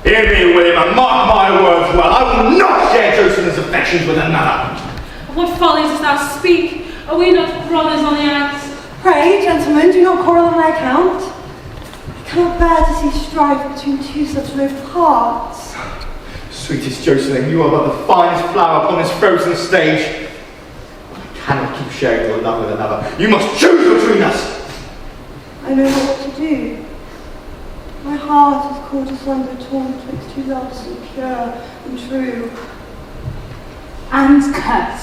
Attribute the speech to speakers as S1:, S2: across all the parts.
S1: Hear me, William, and mark my words well. I will not share Jocelyn's affections with another.
S2: Of what follies dost thou speak? Are we not brothers on the axe?
S3: Pray, gentlemen, do not quarrel on my account. I cannot bear to see strife between two such low hearts.
S1: Sweetest Jocelyn, you are but the finest flower upon this frozen stage. I cannot keep sharing your love with another. You must choose between us.
S3: I know not what to do. My heart is caught asunder, torn betwixt two loves so pure and true.
S4: And cut.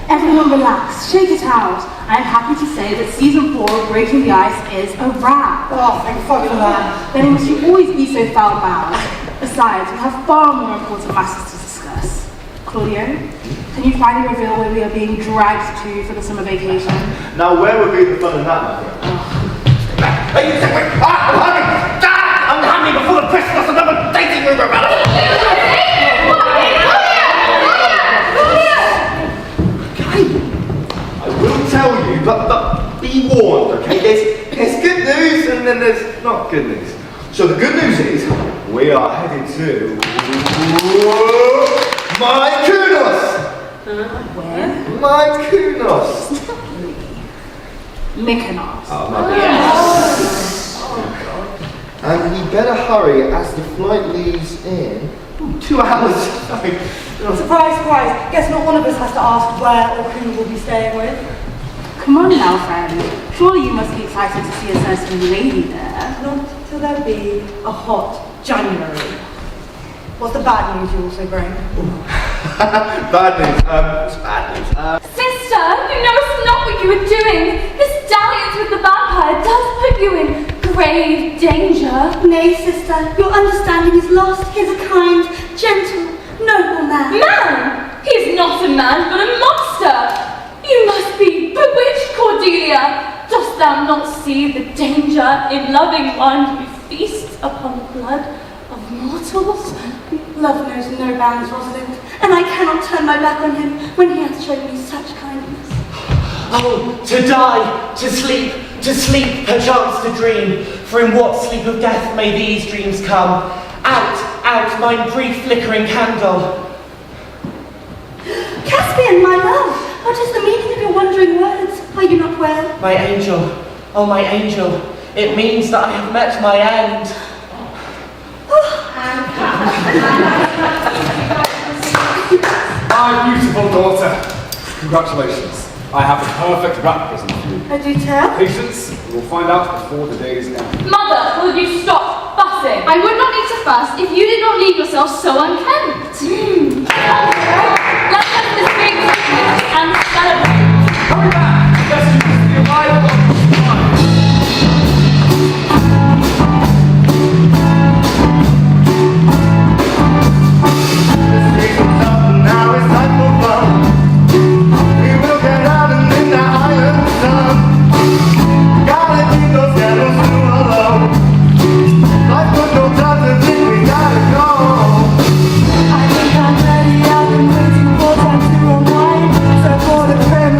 S4: Everyone relax, shake it out. I am happy to say that season 4 of Breaking the Ice is a wrap.
S3: Oh, thank fuck for that.
S4: Then must you always be so foul-mouthed? Besides, we have far more important matters to discuss. Claudio, can you finally reveal where we are being dragged to for the summer vacation?
S1: Now, where would be the fun in that, my friend? Hey, you say, wait, I'm hungry! I'm hungry before the Christmas another dating room about I will tell you, but be warned, okay? There's good news and then there's not good news. So the good news is, we are headed to my Kunos!
S4: Where?
S1: My Kunos!
S4: Mykonos.
S1: Oh, my yes. And we better hurry as the flight leaves in 2 hours.
S3: Surprise, surprise. Guess not one of us has to ask where or who we'll be staying with.
S4: Come on now, friend. Surely you must be excited to see a certain lady there.
S3: Not till there be a hot January. What's the bad news you also bring?
S1: Bad news. It's bad news.
S5: Sister, you knowest not what you are doing. This dalliance with the vampire does put you in grave danger.
S6: Nay, sister, your understanding is lost. He is a kind, gentle, noble man.
S5: Man! He is not a man, but a monster. You must be bewitched, Cordelia. Dost thou not see the danger in loving one who feasts upon the blood of mortals?
S6: Love knows no bounds, Rosalind, and I cannot turn my back on him when he hath shown me such kindness.
S7: Oh, to die, to sleep, perchance to dream. For in what sleep of death may these dreams come? Out, mine brief flickering candle.
S6: Caspian, my love, what is the meaning of your wandering words? Are you not well?
S7: My angel, oh my angel, it means that I have met my end.
S8: My beautiful daughter, congratulations. I have the perfect rap present for you.
S6: I do tell.
S8: Patience, you will find out before the day is end.
S5: Mother, will you stop fussing? I would not need to fuss if you did not leave yourself so unkempt. Let's have this big Christmas and celebrate.
S8: Hurry back! Let's do the arrival of the time.
S1: The season's up and now it's time for fun. We will get out and in the island sun. Gotta keep those candles too alone. Life put no time to think, we gotta go.
S3: I think I'm ready, I've been waiting for time to unwind. So for the prayer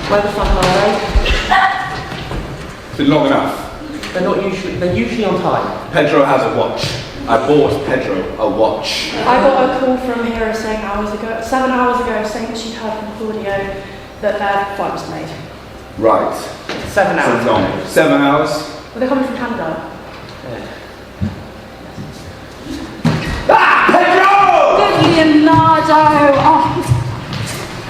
S7: Where the fuck are they?
S8: It's been long enough.
S7: They're usually on time.
S8: Pedro has a watch. I bought Pedro a watch.
S6: I got a call from Hero saying 7 hours ago, saying that she'd heard from Claudio that their flight was delayed.
S8: Right.
S7: 7 hours.
S8: So long. 7 hours?
S6: Well, they're coming from Canada.
S4: Leonardo! Oh.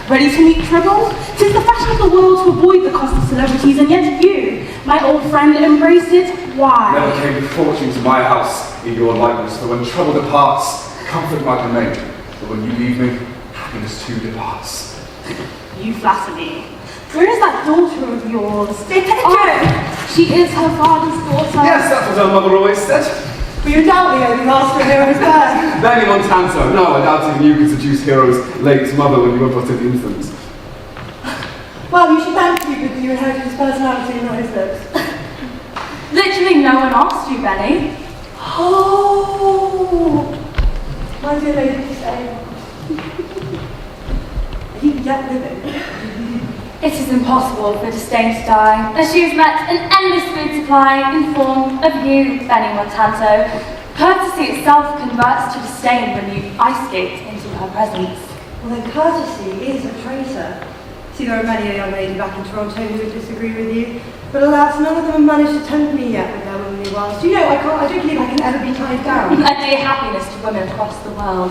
S4: Ready to meet trouble? 'Tis the fashion of the world to avoid the cost of celebrities, and yet you, my old friend, embraced it. Why?
S8: Never came with fortune to my house in your likeness, for when trouble departs, comfort might remain. But when you leave me, happiness too departs.
S4: You flatter me. Where is that daughter of yours?
S6: Pedro!
S4: Oh, she is her father's daughter.
S8: Yes, that's what her mother always said.
S3: But you doubt the only asked for Hero's birth.
S8: Benny Montanto. No, I doubt even you could seduce Hero's late mother when you were but an infant.
S3: Well, you should thank Cupid that you inherited his personality and not his looks.
S5: Literally no one asked you, Benny.
S3: Oh! My dear lady, say, are you yet living?
S5: It is impossible for disdain to die, as she has met an endless food supply in form of you, Benny Montanto. Courtesy itself converts to disdain when you ice skate into her presence.
S3: Well, then courtesy is a traitor. See, there are many a young lady back in Toronto who would disagree with you, but alas, none of them have managed to tempt me yet with their womanly wiles. Do you know, I don't believe I can ever be tied down.
S5: A dear happiness to women across the world.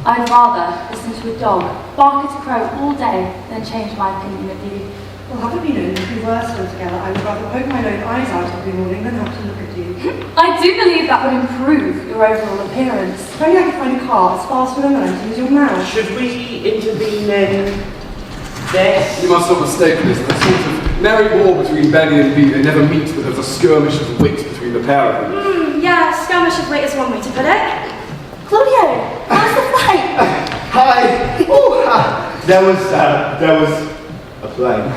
S5: I'd rather listen to a dog bark at a crow all day than change my opinion of you.
S3: Well, haven't you known if we were still together, I would rather poke my own eyes out every morning than have to look at you.
S5: I do believe that would improve your overall appearance.
S3: If only I could find a car as fast with a momentum as your mouth.
S7: Should we intervene in this?
S8: You must not mistake this. The sort of merry war between Benny and me, they never meet, but there's a skirmish of wit between the pair of them.
S6: Yeah, skirmish of wit is one way to put it.
S4: Claudio, how's the flight?
S1: Hi. Oh, there was a plane.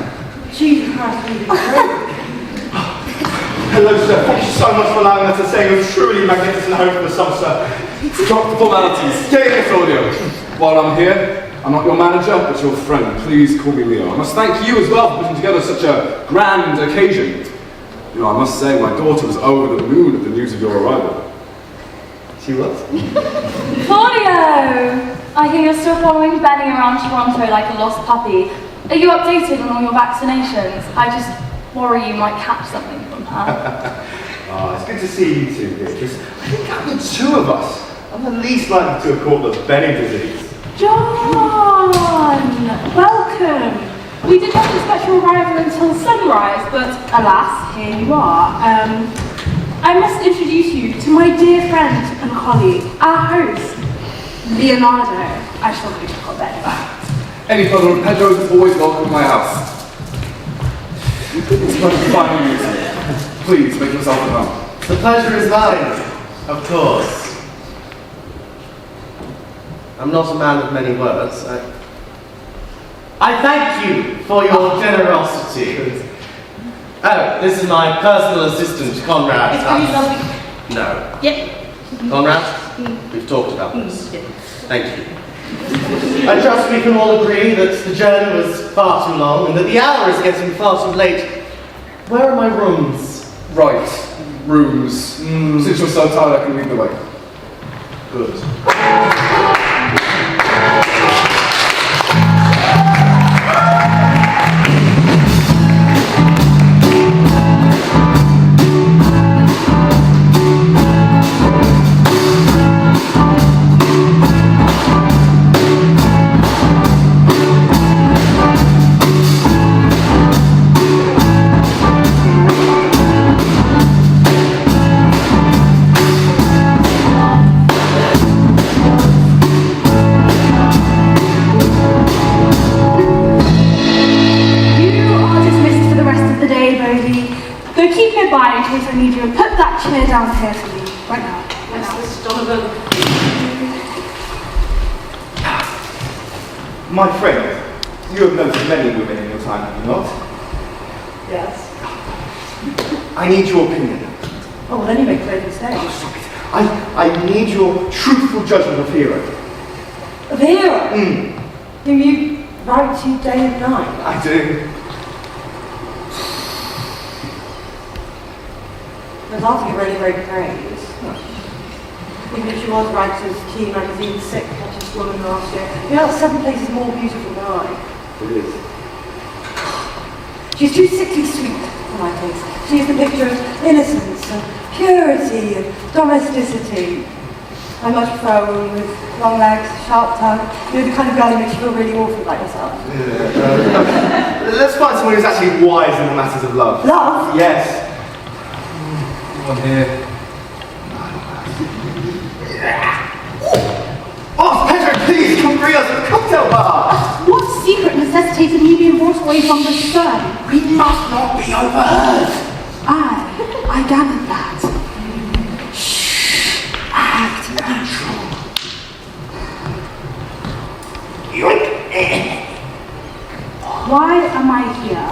S3: Jesus Christ, really great.
S1: Hello, sir. Thank you so much for allowing us to stay in a truly magnificent home for the summer, sir.
S8: Drop the formalities.
S1: Yeah,
S8: Claudio. While I'm here, I'm not your manager, but your friend. Please call me Leo. I must thank you as well for putting together such a grand occasion. You know, I must say, my daughter was over the moon at the news of your arrival.
S1: She was?
S5: Claudio! I hear you're still following Benny around Toronto like a lost puppy. Are you updated on all your vaccinations? I just worry you might catch something from her.
S1: Oh, it's good to see you two, Beatrice. I think out of the two of us, I'm the least likely to have caught the Benny disease.
S4: John! Welcome! We did not expect your arrival until sunrise, but alas, here you are. I must introduce you to my dear friend and colleague, our host, Leonardo. I shall go to call Benny.
S8: Any brother of Pedro's is always welcome in my house. It's much fun you. Please, make yourself at home.
S1: The pleasure is mine, of course. I'm not a man of many words. I thank you for your generosity. Oh, this is my personal assistant, Conrad.
S6: It's really lovely.
S1: No.
S6: Yep.
S1: Conrad, we've talked about this. Thank you. I trust we can all agree that the journey was far too long and that the hour is getting far too late. Where are my rooms?
S8: Right, rooms. Since you're so tired, I can lead the way.
S1: Good.
S4: By in case I need you, and put that chair down here for me. Right now. Right now.
S6: Mr. Donovan.
S1: My friend, you have noticed many women in your time, have you not?
S3: Yes.
S1: I need your opinion.
S3: Oh, well, then you make great mistakes.
S1: Oh, stop it. I need your truthful judgment of Hero.
S3: Of Hero? Who you write to day and night?
S1: I do.
S3: There's also really great praise. Even if she was ranked as Teen Magazine's 6th hottest woman last year, you know, 7 places more beautiful than I.
S8: It is.
S3: She's too sickly sweet for my taste. She's the picture of innocence and purity and domesticity. I much prefer a woman with long legs, sharp tongue, you know, the kind of girl who makes you feel really awful about yourself.
S1: Let's find someone who's actually wise in the matters of love.
S3: Love?
S1: Yes. One here. Oh, Pedro, please come bring us to the cocktail bar.
S4: What secret necessitated me being brought away from the sun?
S1: We must not be overheard.
S4: I gathered that.
S1: Act natural.
S4: Why am I here?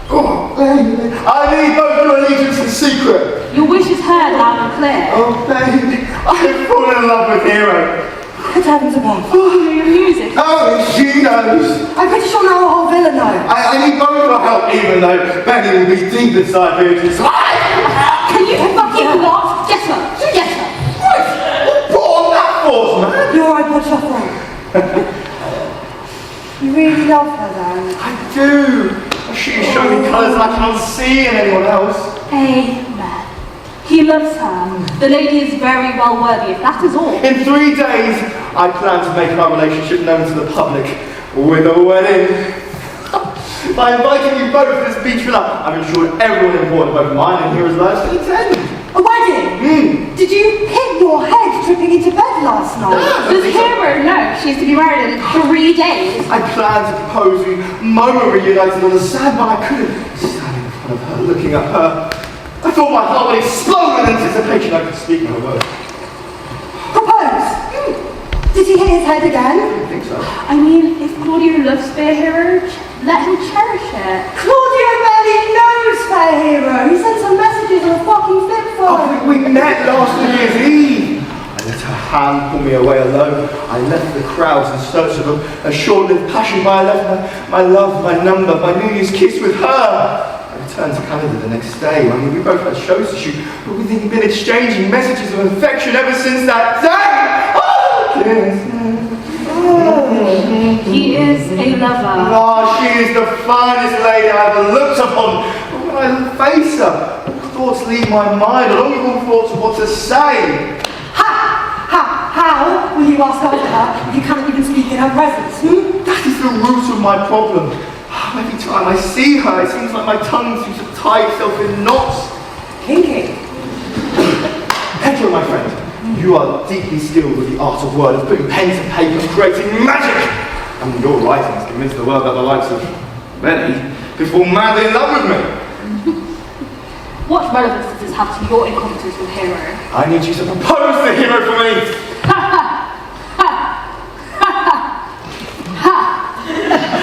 S1: Oh, baby. I need both your allegiance and secret.
S4: Your wish is heard loud and clear.
S1: Oh, baby. I've fallen in love with Hero.
S3: Good heavens above.
S4: You know your music.
S1: Oh, she knows.
S3: I'm pretty sure now the whole villa know.
S1: I need both your help, even though Benny will be deep inside Beatrice.
S4: Can you fucking what? Get her. Get her.
S1: What put on that force, man?
S3: You're right, what's your fault? You really love her then?
S1: I do. She's showing me colours I can't see in anyone else.
S4: Amen. He loves her. The lady is very well worthy, if that is all.
S1: In 3 days, I plan to make our relationship known to the public with a wedding. By inviting you both to this beach villa, I've ensured everyone important, both mine and Hero's lives, to attend.
S3: A wedding? Did you hit your head tripping into bed last night?
S4: Does Hero know she's to be married in 3 days?
S1: I planned to propose we moment reunited on the sand, but I couldn't. Standing in front of her, looking at her, I thought my heart would explode with anticipation. I could speak no word.
S3: Propose? Did he hit his head again?
S1: I don't think so.
S4: I mean, if Claudio loves Fair Hero, let him cherish it.
S3: Claudio barely knows Fair Hero. He sent some messages on a fucking flip phone.
S1: Oh, we met last New Year's Eve. I let her hand pull me away alone. I left the crowds in search of a short-lived passion, but I left my love, my number, my New Year's kiss with her. I returned to Canada the next day. I mean, we both had shows to shoot, but we've been exchanging messages of affection ever since that day. Oh, yes.
S4: He is a lover.
S1: Oh, she is the finest lady I ever looked upon. But when I face her, thoughts leave my mind, along with all thoughts of what to say.
S3: How will you ask after her if you cannot even speak in her presence?
S1: That is the root of my problem. Every time I see her, it seems like my tongue seems to tie itself in knots.
S3: Kinky.
S1: Pedro, my friend, you are deeply skilled with the art of word, of putting pen to paper, creating magic. And your writing has convinced the world that the likes of many could fall madly in love with me.
S4: What relevance does this have to your incompetence with Hero?
S1: I need you to propose the Hero for me.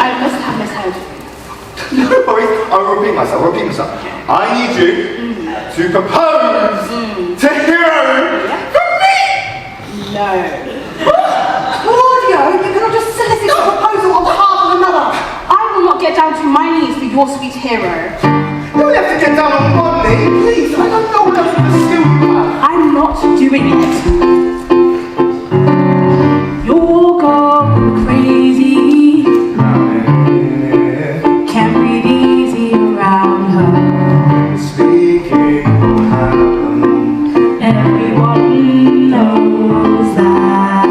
S4: I must have misheard you.
S1: No worries, I'll repeat myself. I need you to propose to Hero for me!
S4: No.
S3: Claudio, you cannot just solicit a proposal on behalf of another.
S4: I will not get down to my knees for your sweet Hero.
S1: You don't have to get down on one knee, please. I don't know what else the skill you have.
S4: I'm not doing it. You're going crazy. Can't breathe easy around her.
S1: Speaking will happen.
S4: Everyone knows that.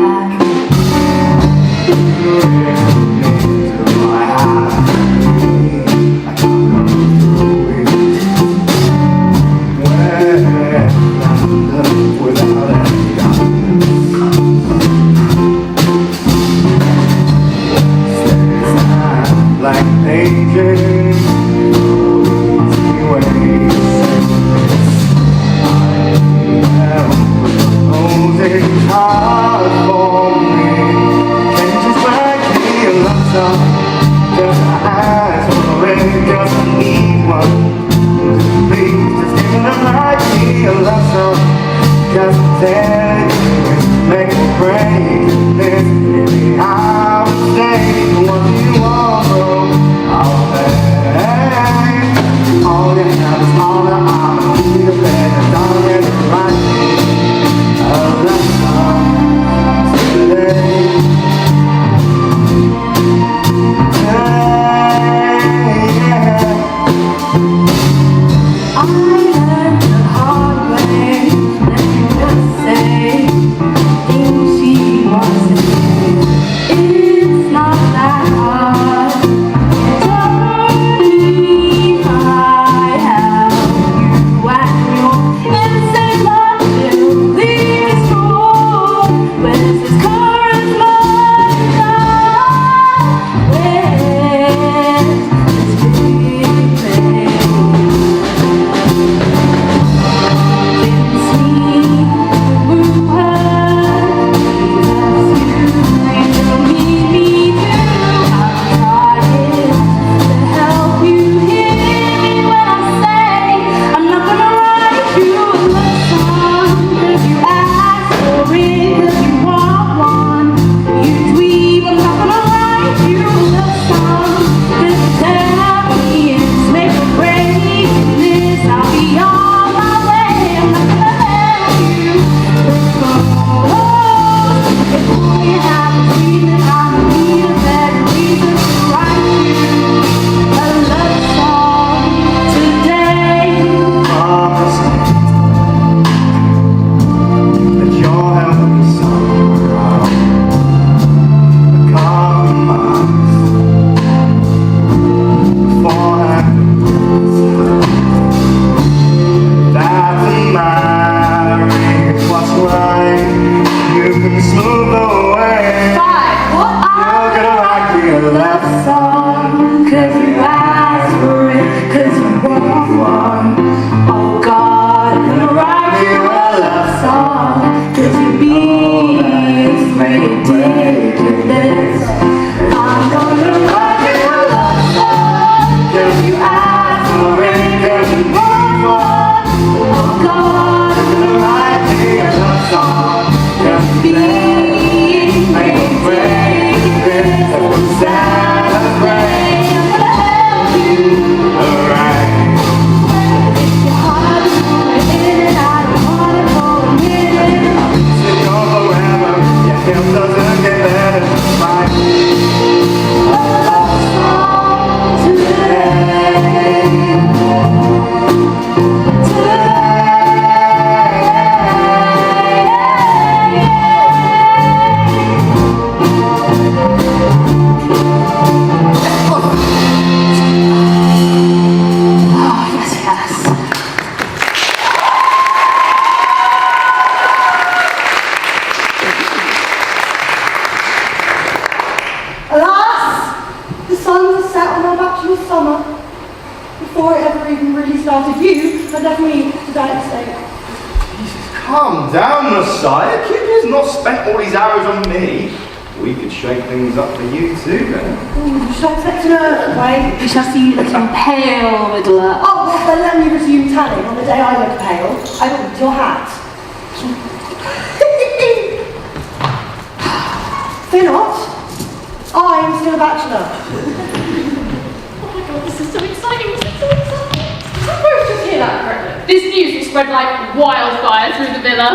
S1: Like pages, easy ways. I am proposing hard for me. Can you just write me a love song? Just my eyes for it, just need one. Please just give me write me a love song. Just tell you, make me break this. Maybe I'll say what you want, bro. All you have is all that I'm move away.
S4: 5. What
S1: You're gonna write me a love song,
S4: 'Cause you asked for it, 'cause you want one. Oh God, I'm gonna write you a love song, 'cause you're being ridiculous. I'm gonna write you a love song, 'cause you asked for it, 'cause you want one. Oh God, I'm gonna write you a love song, 'cause you're being ridiculous. Celebrate, I'm gonna help you.
S1: alright.
S4: If your heart is in, I don't wanna go a minute.
S1: Sit your forever, your health doesn't get better. My
S4: Love song today. Oh, yes, yes.
S3: Alas, the sun has set on our bachelor summer. Before it ever even really started, you had left me to die at stake.
S1: calm down, Messiah. Cupid's not spent all these hours on me. We could shake things up for you too, then.
S3: Ooh, should I expect an earthquake?
S4: We shall see you looking pale, Riddler.
S3: Oh, well, then let me resume tanning on the day I look pale. I will eat your hat. Fear not. I am still a bachelor.
S5: Oh my god, this is so exciting, this is so exciting. Did you both just hear that correctly? This news will spread like wildfire through the villa.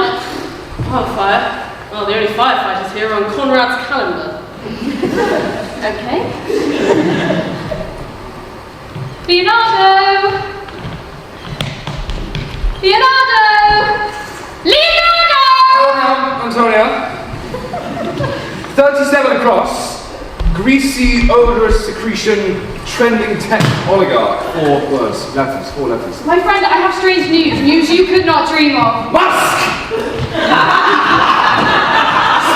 S5: Wildfire? Well, the only firefighters here are on Conrad's calendar. Okay. Leonardo! Leonardo! Leonardo!
S8: Antonia. 37 across. Greasy, odorous secretion, trending tech oligarch. 4 words, letters, 4 letters.
S5: My friend, I have strange news. News you could not dream of.
S8: Musk!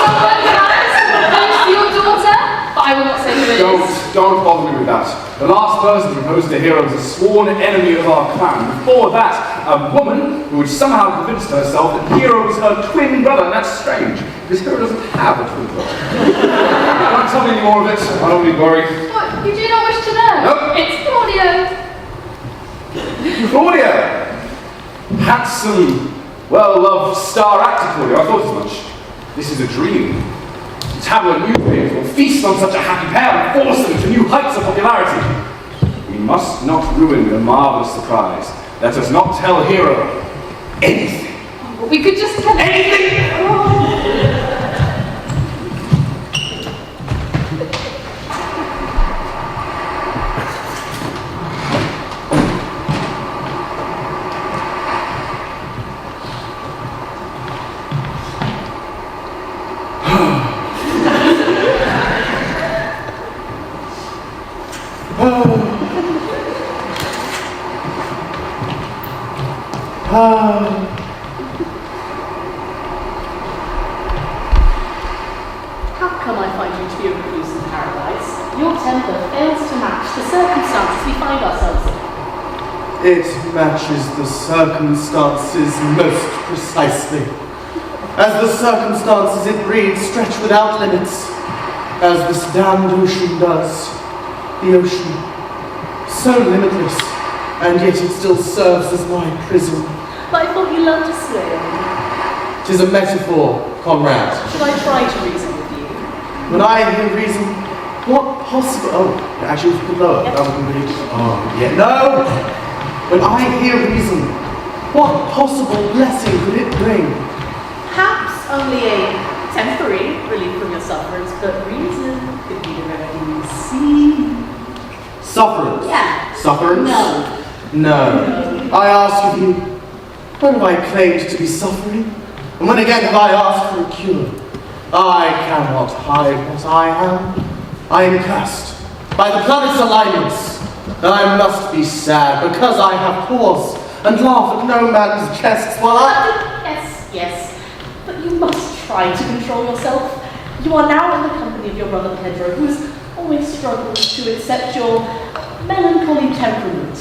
S5: Someone has proposed to your daughter, but I will not say who it is.
S8: Don't bother me with that. The last person to propose to Hero was a sworn enemy of our clan. Before that, a woman who had somehow convinced herself that Hero was her twin brother, and that's strange, because Hero doesn't have a twin brother. Don't tell me any more of it, I'll only worry.
S5: What? You do not wish to know?
S8: Nope.
S5: It's Claudio.
S8: Claudio! Handsome, well-loved star actor Claudio, I thought as much. This is a dream. Tabloid newspapers will feast on such a happy pair and force them to new heights of popularity. We must not ruin the marvelous surprise. Let us not tell Hero anything.
S5: But we could just tell
S8: Anything!
S9: How come I find you to be a recluse in paradise? Your temper fails to match the circumstances we find ourselves in.
S10: It matches the circumstances most precisely. As the circumstances it breeds stretch without limits, as this damned ocean does. The ocean, so limitless, and yet it still serves as my prison.
S9: But I thought you loved to swim.
S10: 'Tis a metaphor, comrade.
S9: Should I try to reason with you?
S10: When I hear reason, what possible... Oh, actually, if you could lower, that would be... Oh, yeah, no! When I hear reason, what possible blessing could it bring?
S9: Perhaps only a temporary relief from your sufferance, but reason could be the remedy you see.
S10: Sufferance?
S9: Yeah.
S10: Sufferance?
S9: No.
S10: No. I ask of you, when have I claimed to be suffering? And when again have I asked for a cure? I cannot hide what I am. I am cursed by the planet's alignments. And I must be sad because I have cause and laugh at no man's jests while I...
S9: Yes, but you must try to control yourself. You are now in the company of your brother Pedro, who has always struggled to accept your melancholy temperament.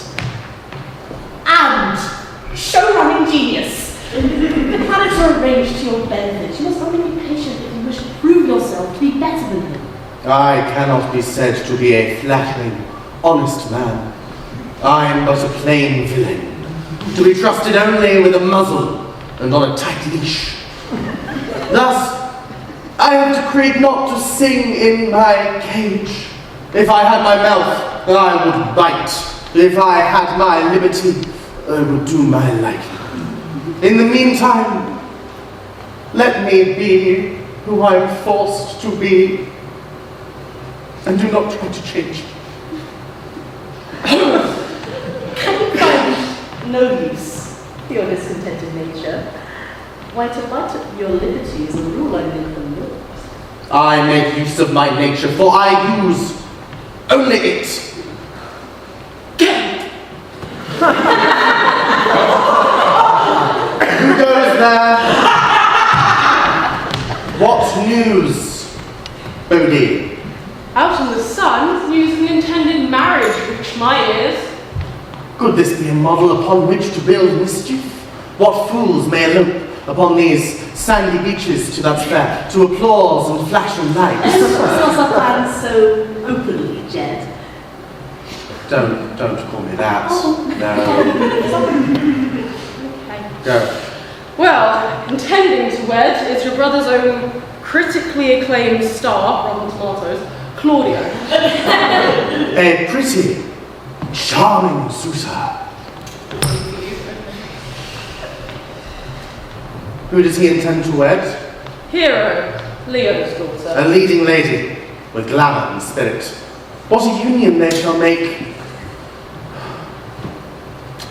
S9: And show-running genius. The planets are arranged to your benefit. You must only be patient if you wish to prove yourself to be better than him.
S10: I cannot be said to be a flattering, honest man. I am but a plain villain, to be trusted only with a muzzle and on a tight leash. Thus, I have decreed not to sing in my cage. If I had my mouth, I would bite. If I had my liberty, I would do my liking. In the meantime, let me be who I am forced to be, and do not try to change.
S9: Can you find no use for your discontented nature? Why, to bite at your liberty is a rule I made from yours.
S10: I make use of my nature, for I use only it. Who goes there? What news, Bodie?
S2: Out in the sun, news of an intended marriage reached my ears.
S10: Could this be a model upon which to build mischief? What fools may elope upon these sandy beaches to that fair, to applause and flashing lights?
S9: It's not planned so openly, Jed.
S10: Don't call me that.
S9: Oh.
S10: No. Go.
S2: Well, intending to wed is your brother's own critically acclaimed star, Rotten Tomatoes, Claudio.
S10: A pretty, charming suitor. Who does he intend to wed?
S2: Hero, Leo's daughter.
S10: A leading lady with glamour and spirit. What a union they shall make.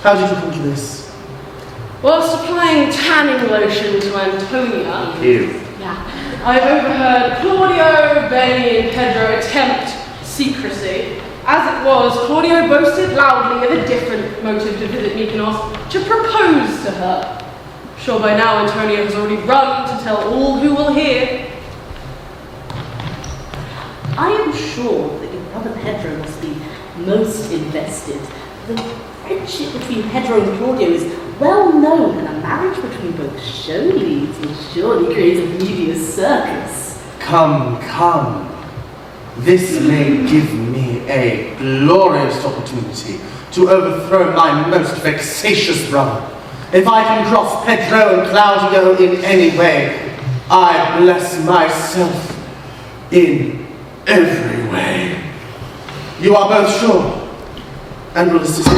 S10: How did you come to this?
S2: Whilst applying tanning lotion to Antonia,
S10: You.
S2: I've overheard Claudio, Benny, and Pedro attempt secrecy. As it was, Claudio boasted loudly of a different motive to visit Mykonos, to propose to her. Sure by now Antonia has already run to tell all who will hear.
S9: I am sure that your brother Pedro must be most invested. The friendship between Pedro and Claudio is well known, and a marriage between both show leads will surely create a media circus.
S10: Come. This may give me a glorious opportunity to overthrow my most vexatious brother. If I can cross Pedro and Claudio in any way, I bless myself in every way. You are both sure, and will assist me.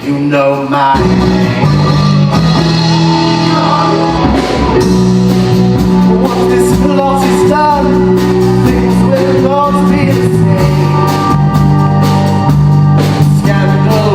S10: You know my name. Once this plot is done, things will not be the same. Scandal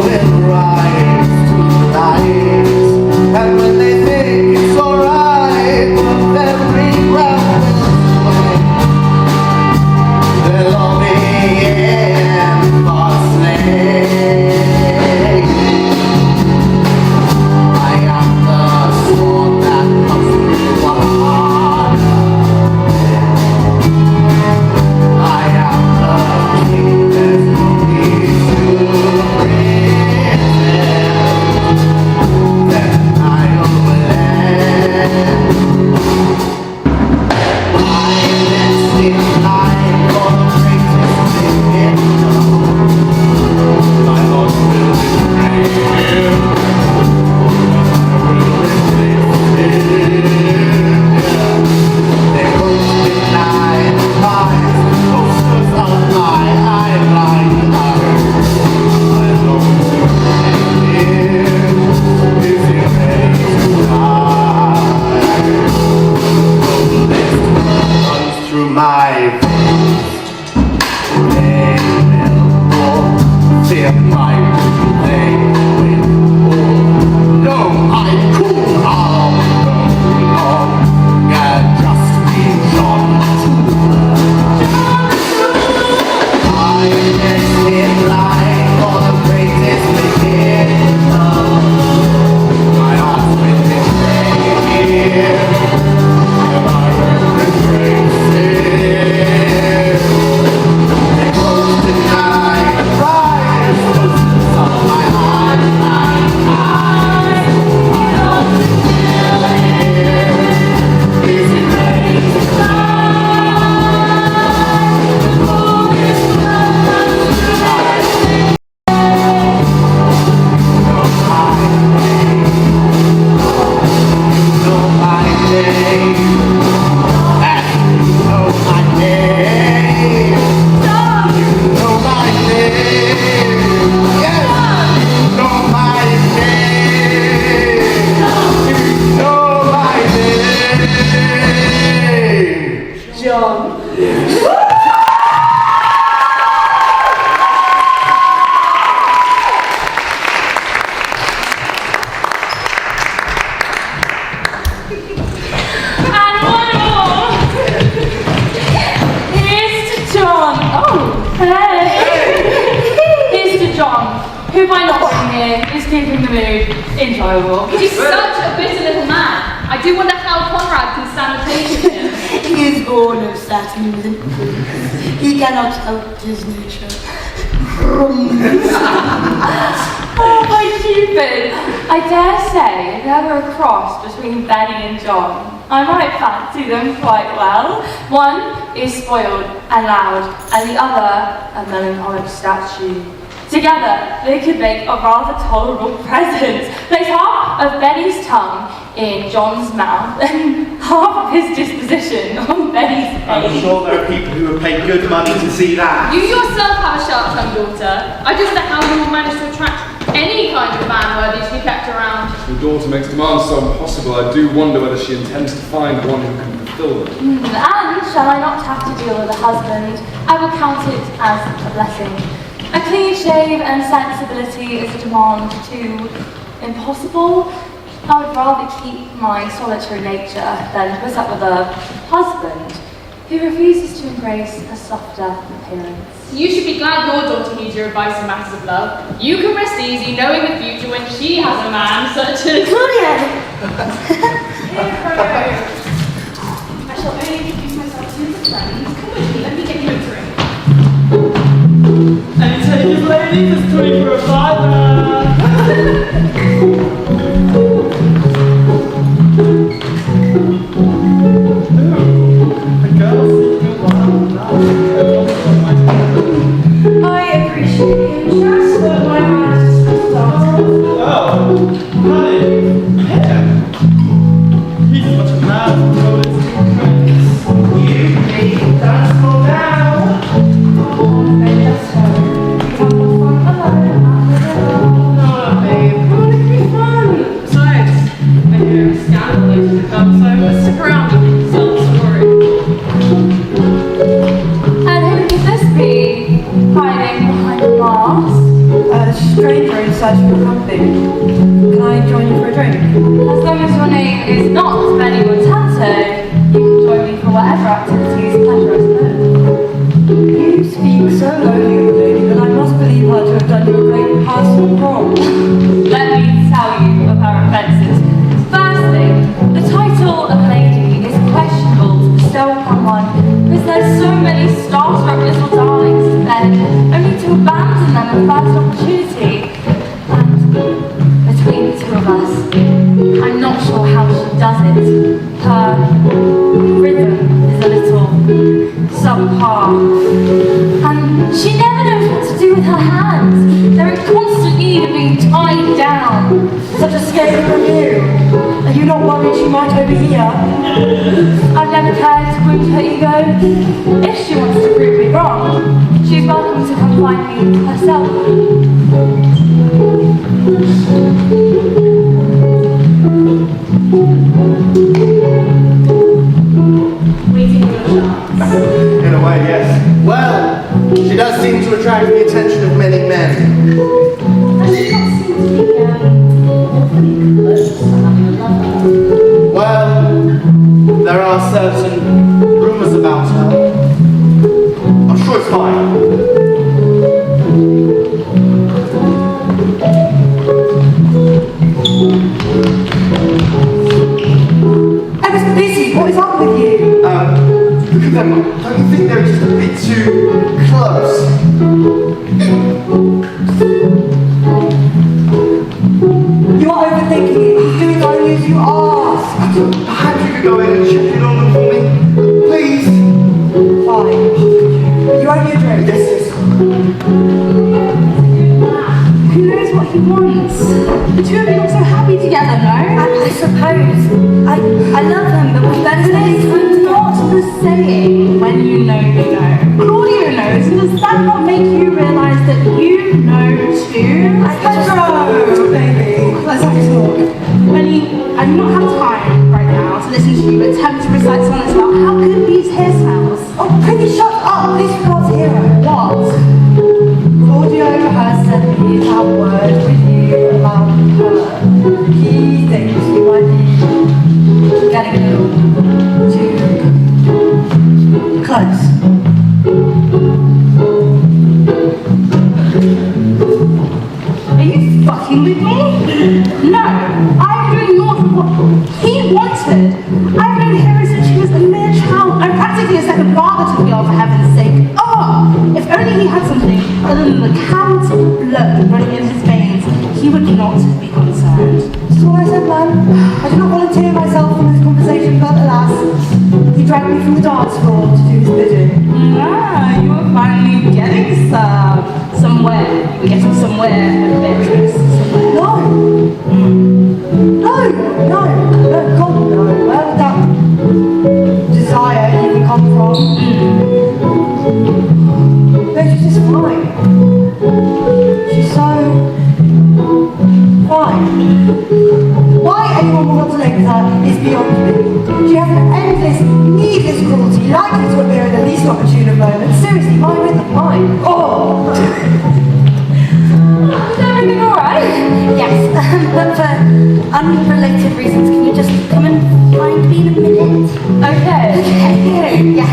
S4: keeping the mood enjoyable.
S5: He's such a bitter little man. I do wonder how Conrad can stand the pain of him.
S3: He is born of Saturn with an He cannot help his nature.
S4: Oh, my Cupid! I dare say, if there were a cross between Benny and John, I might fancy them quite well. One is spoiled and loud, and the other a melancholic statue. Together, they could make a rather tolerable present. Place half of Benny's tongue in John's mouth and half of his disposition on Benny's head.
S10: I'm sure there are people who would pay good money to see that.
S5: You yourself have a sharp-tongued daughter. I just wonder how you will manage to attract any kind of man worthy to be kept around.
S8: Your daughter makes demands so impossible, I do wonder whether she intends to find one who can fulfill them.
S4: And shall I not have to deal with a husband, I will count it as a blessing. A clean shave and sensibility is a demand too impossible. I would rather keep my solitary nature than put up with a husband who refuses to embrace a softer appearance.
S5: You should be glad your daughter heeds your advice in matters of love. You can rest easy knowing the future when she has a man such as...
S3: Claudia!
S2: I shall only introduce myself to his friends. Come with me, let me get you a drink.
S7: And take his ladies, it's 3 for a fiver.
S3: I appreciate the interest, but my mind is started.
S10: Oh, honey, him. He's as much a man as well as you need dance for now.
S3: Oh, babe, that's fine. We have more fun alone.
S2: No, babe, come on, it can be fun. Besides, I hear a scandal is to come, so let's stick around and tell the story.
S4: And who could this be, hiding behind a mask?
S3: A stranger in search of your company. Can I join you for a drink?
S4: As long as your name is not Benny Montanto, you can join me for whatever activities pleasure us both.
S3: You speak so lowly of a lady that I must believe her to have done you a great personal wrong.
S4: Let me tell you of her offences. Firstly, the title of lady is questionable to bestow upon one because there's so many starstruck little darlings to bed, only to abandon them at first opportunity. And between the two of us, I'm not sure how she does it. Her rhythm is a little subpar. And she never knows what to do with her hands. They're in constant need of being tied down.
S3: Such a scary review. Are you not worried she might overhear?
S4: I've never cared to wound her ego. If she wants to prove me wrong, she's welcome to come find me herself.
S2: Waiting for your chance.
S10: In a way, yes. Well, she does seem to attract the attention of many men.
S9: Does she not seem to be awfully close to having a lover?
S10: Well, there are certain rumours about her. I'm sure it's fine.
S3: I was busy. What is up with you?
S10: Look at them. Don't you think they're just a bit too close?
S3: You are overthinking it. He's doing only as you ask.
S10: Perhaps you could go in and check in on them for me, please.
S3: Fine. You owe me a drink.
S10: Yes, yes.
S4: Who knows what he wants? The two of you look so happy together, no?
S3: I suppose. I love him, but we've better stay
S4: It's not the saying when you know you know. Claudio knows, and does that not make you realise that you know too?
S3: Pedro, baby. Let's have a talk.
S4: Benny, I do not have time right now to listen to you attempt to recite sonnets about how good these hair smells.
S3: Oh, pretty shut up. This regards hero.
S4: What?
S3: Claudio has sent me to have a word with you about her. He thinks you might be getting a little too close.
S4: Are you fucking with me? I'm doing naught of what he wanted. I've known Harry since she was a mere child. I'm practically a second father to the girl, for heaven's sake. Oh, if only he had something other than the cans of blood running in his veins, he would not be concerned.
S3: Just what I said, man. I did not volunteer myself for this conversation, but alas, he dragged me from the dance floor to do his bidding.
S4: Ah, you were finally getting somewhere. You were getting somewhere with Beatrice.
S3: No. No, God, no. Where would that desire even come from? Beatrice is fine. She's so fine. Why anyone would want to live with her is beyond me. She has an endless, needless cruelty, likely to appear in the least opportune of moments. Seriously, mine with them, mine. Oh!
S5: Is everything alright?
S11: Yes, but for unrelated reasons, can you just come and find me in a minute?
S5: Okay.
S11: Yeah.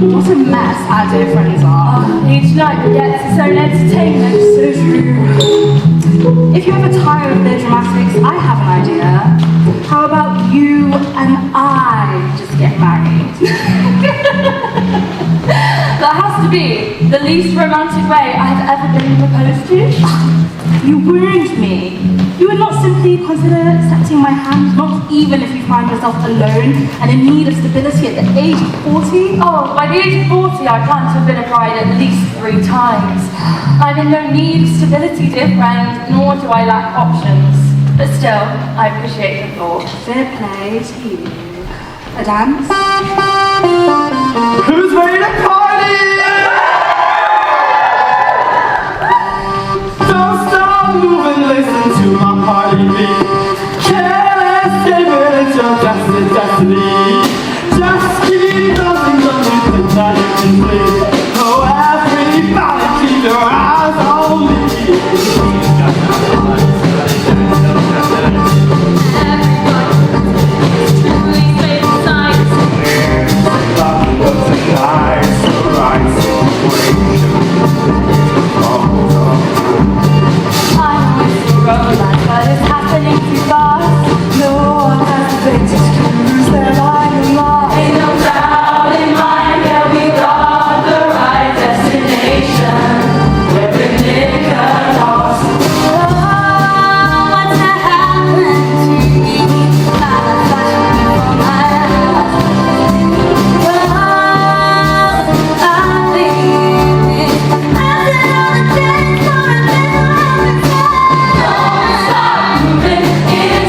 S4: What a mess our dear friends are.
S5: Each night gets its own entertainment.
S4: So true. If you ever tire of their dramatics, I have an idea. How about you and I just get married?
S5: That has to be the least romantic way I have ever been proposed to.
S4: You wound me. You would not simply consider accepting my hand, not even if you find yourself alone and in need of stability at the age of 40?
S5: Oh, by the age of 40, I plan to have been a bride at least 3 times. I'm in no need of stability, dear friend, nor do I lack options. But still, I appreciate the thought.
S4: Fair play to you. A dance?
S10: Who's ready to party? Don't stop moving, listen to my party beat. Can't escape it, it's your destiny. Just keep dancing, don't you think that you can bleed? Oh, everybody, keep your eyes on me.
S5: But it's happening too fast.
S3: No one has the faintest clues that I'm in love.
S5: Ain't no doubt in mind, yeah, we got the right destination. We're in Nicholas.
S11: What's happened to me?
S5: Don't stop moving in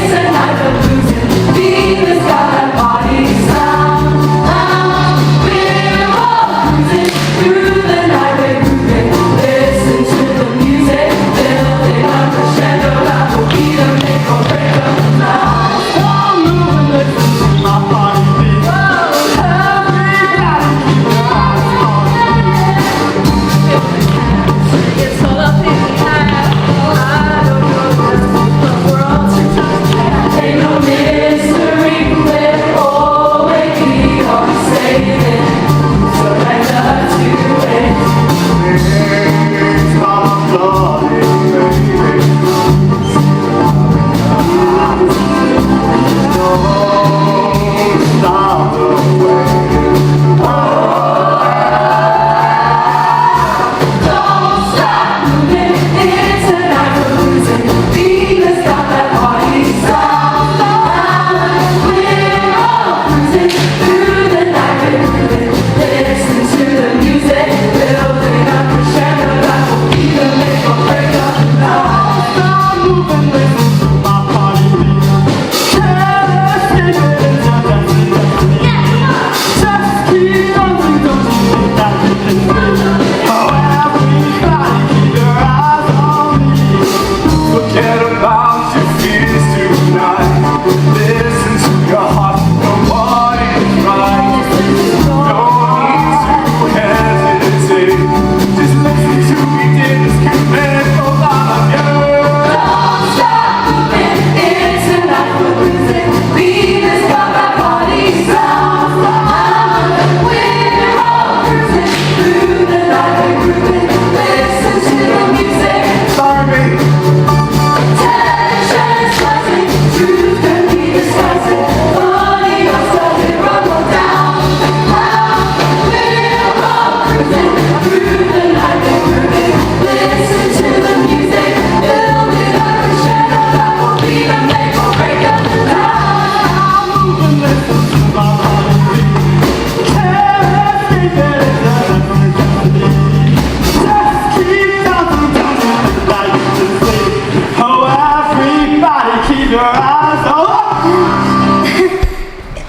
S10: your eyes open?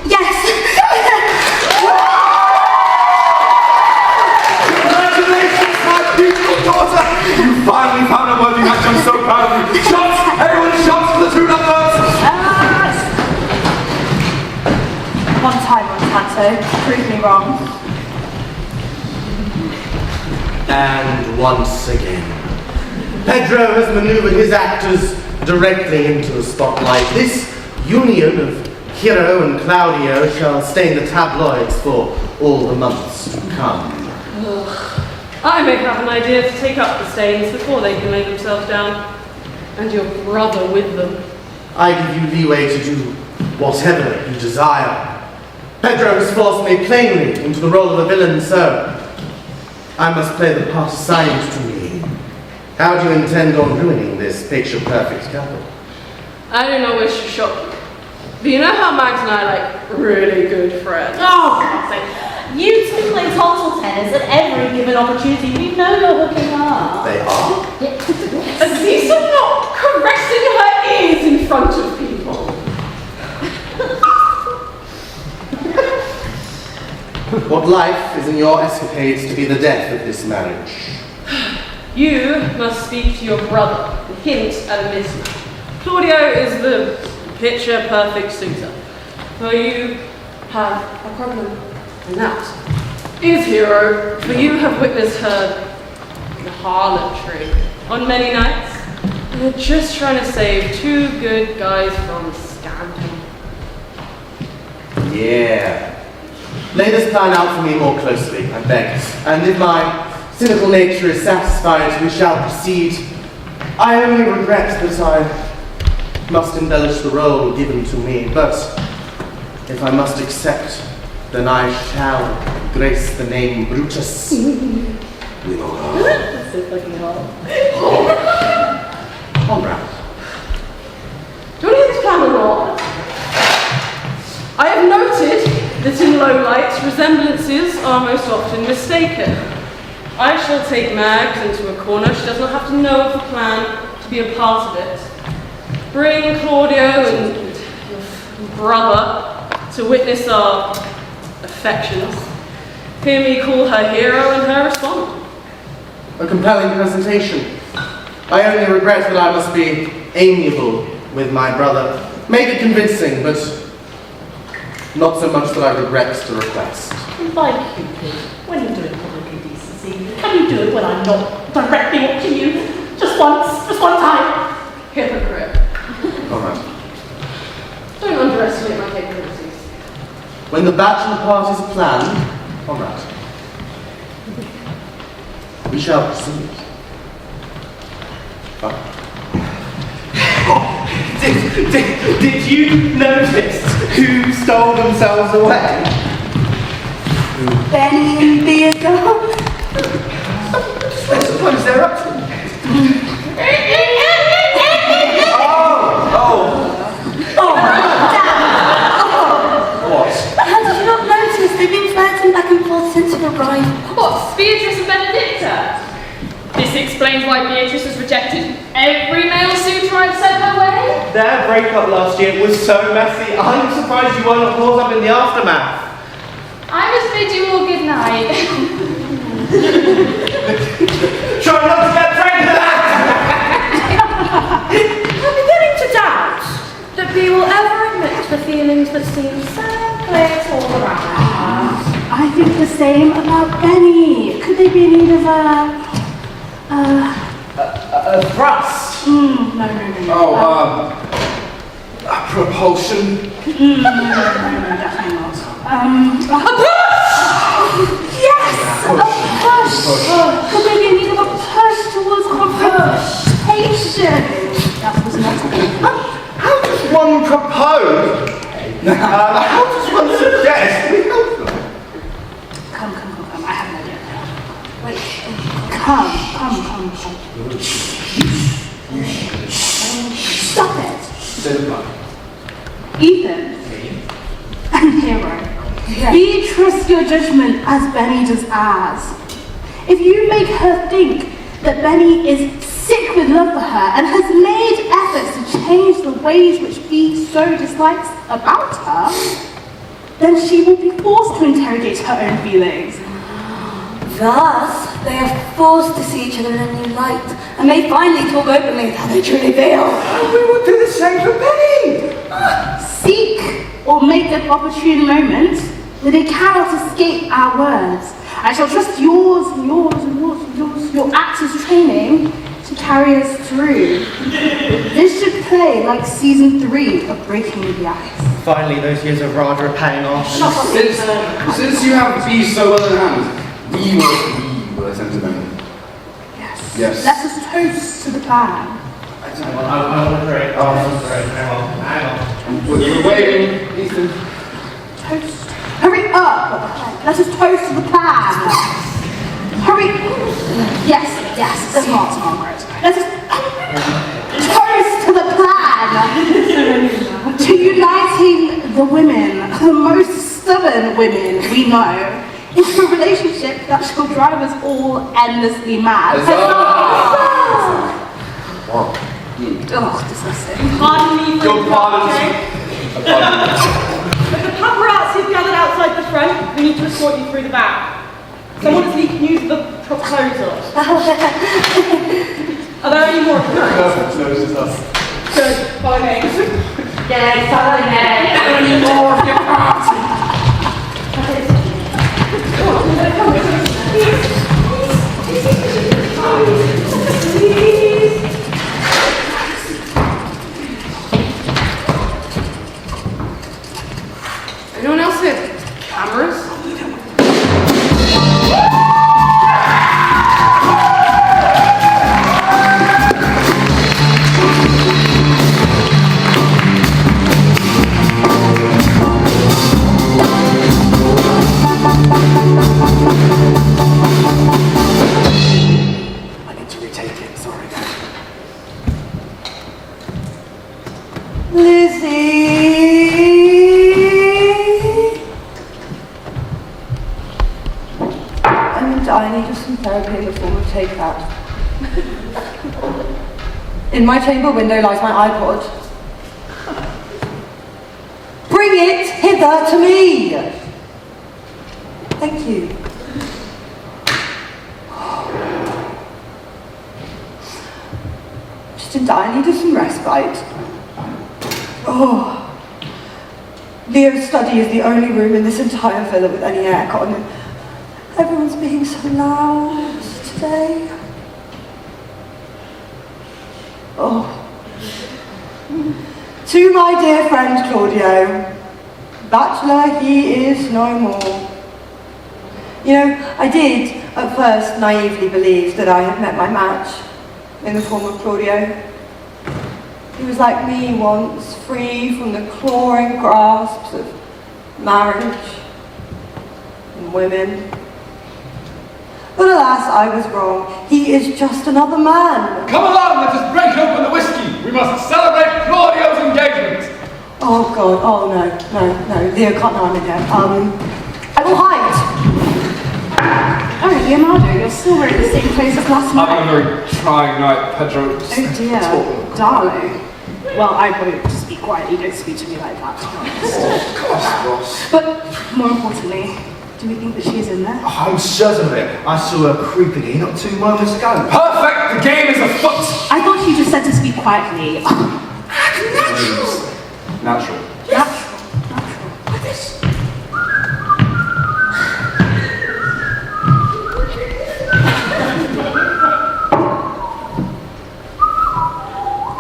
S11: Yes.
S8: Congratulations, my beautiful daughter! You finally found a worthy match. I'm so proud of you. Shots! Everyone shots for the two numbers!
S4: One time, Tanto. Prove me wrong.
S10: And once again, Pedro has maneuvered his actors directly into the spotlight. This union of Hero and Claudio shall stain the tabloids for all the months to come.
S2: I may have an idea to take up the stains before they can lay themselves down. And your brother with them.
S10: I give you leeway to do whatever you desire. Pedro has forced me plainly into the role of a villain, so I must play the part assigned to me. How do you intend on ruining this picture-perfect couple?
S2: I do not wish to shock you. But you know how Max and I are like really good friends?
S9: Oh, for God's sake. You two play tonsil tennis at every given opportunity. We know you're hooking up.
S10: They are?
S2: At least I'm not caressing her ears in front of people.
S10: What life is in your escapades to be the death of this marriage?
S2: You must speak to your brother and hint at a mismatch. Claudio is the picture-perfect suitor. For you have a problem, and that is Hero. For you have witnessed her harlotry on many nights. And they're just trying to save two good guys from scandal.
S10: Yeah. Lay this plan out for me more closely, I beg. And if my cynical nature is satisfied, we shall proceed. I only regret that I must embellish the role given to me, but if I must accept, then I shall grace the name Brutus. With honor.
S9: That's so fucking hot.
S10: All right.
S2: Do you want to hear this plan or not? I have noted that in low light, resemblances are most often mistaken. I shall take Mags into a corner. She does not have to know of the plan to be a part of it. Bring Claudio and your brother to witness our affections. Hear me call her hero and her respond.
S10: A compelling presentation. I only regret that I must be amiable with my brother. Make it convincing, but not so much that I regret the request.
S9: By Cupid, when you do it public indecency, can you do it when I'm not directing it to you? Just once, just one time.
S2: Hypocrite.
S10: All right.
S2: Don't underestimate my capabilities.
S10: When the bachelor parties are planned, all right. We shall proceed.
S7: Did you notice who stole themselves away?
S11: Benny and Theodore.
S7: I suppose they're up to it. What?
S11: How did you not notice? They've been flirting back and forth since your arrival.
S5: What, Beatrice and Benedicta? This explains why Beatrice has rejected every male suitor I've sent her way.
S7: Their breakup last year was so messy. I'm surprised you weren't caught up in the aftermath.
S5: I must bid you all good night.
S7: Try not to get pregnant!
S6: I'm beginning to doubt that we will ever admit the feelings that seem so clear to all around us.
S4: I think the same about Benny. Could they be in need of
S7: A thrust.
S4: No.
S8: Propulsion.
S4: No, definitely not. A push! Yes! A push! Could they be in need of a push towards confrontation? That was not
S7: How does one propose? How does one suggest we help them?
S4: Come. I have an idea. Wait. Come. Stop it. Ethan. And Hero. Be trust your judgment as Benny does ours. If you make her think that Benny is sick with love for her and has made efforts to change the the ways which he so dislikes about her, then she will be forced to interrogate her own feelings.
S11: Thus, they are forced to see each other in a new light, and may finally talk openly how they truly feel.
S1: And we will do the same for Penny.
S4: Seek or make an opportune moment that they cannot escape our words. I shall trust yours, your actors' training to carry us through. This should play like season 3 of Breaking the Ice.
S10: Finally, those years of Rada are paying off.
S8: Since you have these so well in hand, we will attend to them. Yes.
S4: Let us toast to the plan.
S10: I want to drink. Oh, hang on.
S8: We're waiting, Ethan.
S4: Toast. Hurry up! Let us toast to the plan. Hurry. Yes, smart, Margaret. Let us toast to the plan. To uniting the women, the most stubborn women we know, into a relationship that shall drive us all endlessly mad. Oh, disgusting.
S2: Pardon me for
S8: Your pardon.
S2: But the paparazzi have gathered outside the front. We need to escort you through the back. Someone has leaked news of the proposal. Are there any more?
S8: Perfect, no, it's just us.
S2: Good, follow me.
S11: Yes, follow me. Any more of your party?
S2: Anyone else with cameras?
S10: I need to retake it, sorry.
S3: Lizzie! I'm in dire need of some therapy in the form of takeout. In my chamber window lies my iPod. Bring it hither to me! Thank you. Just in dire need of some respite. Oh. Leo's study is the only room in this entire villa with any aircon. Everyone's being so loud today. Oh. To my dear friend Claudio, bachelor he is no more. You know, I did at first naively believe that I had met my match in the form of Claudio. He was like me once, free from the clawing grasps of marriage and women. But alas, I was wrong. He is just another man.
S8: Come along, let us break open the whiskey. We must celebrate Claudio's engagement.
S3: Oh God, oh no, Leo can't know I'm in here. I will hide.
S4: Oh, Leonardo, you're still wearing the same clothes as last night.
S8: I've had a very trying night, Pedro.
S4: Oh dear, darling. Well, I won't speak quietly, don't speak to me like that, to be honest.
S1: Come on, Ross.
S4: But more importantly, do we think that she is in there?
S1: I'm certain of it. I saw her creeping in not 2 moments ago.
S8: Perfect! The game is afoot!
S4: I thought you just said to speak quietly.
S8: Natural.
S4: Natural.
S1: Like this.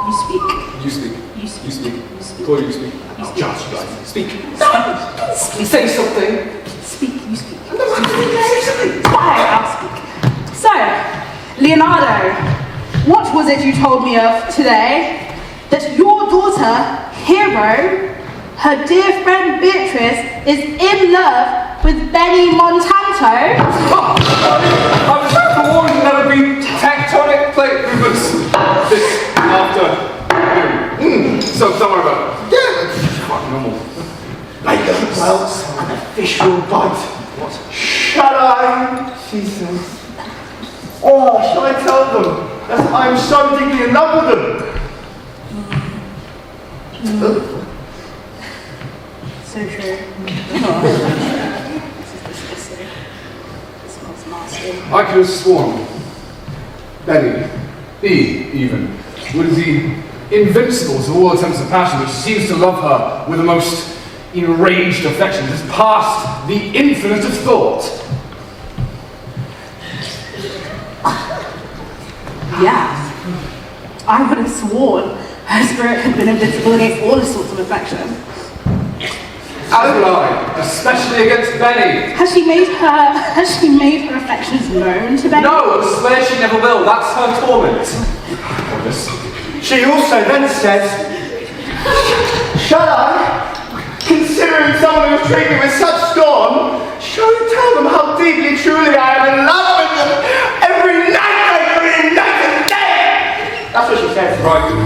S4: You speak.
S8: You speak.
S4: You speak.
S8: You speak.
S4: You speak.
S8: Claudio, you speak.
S1: Oh, just guys.
S8: Speak.
S1: Say something.
S4: Speak, you speak.
S1: Say something.
S4: Fine, I'll speak. So, Leonardo, what was it you told me of today? That your daughter, Hero, her dear friend Beatrice, is in love with Benny Montanto?
S8: Oh, I was forewarned there would be tectonic plate movements this afternoon. So don't worry about it.
S1: Yeah, that's quite normal. Well, an official bite. What? Shall I? She says. Oh, shall I tell them that I'm so deeply in love with them?
S4: So true. This is disgusting. It smells nasty.
S8: I could have sworn Benny, B even, would be invincible to all attempts of passion, but she seems to love her with the most enraged affection. It is past the infinite of thought.
S4: Yeah. I would have sworn her spirit had been invincible against all sorts of affection.
S8: As would I, especially against Benny.
S4: Has she made her affections known to Benny?
S8: No, I swear she never will. That's her torment.
S10: She also then says, shall I, considering someone who's treated me with such scorn, shall you tell them how deeply, truly I am in love with them every night I dream, night and day? That's what she says.
S8: Right.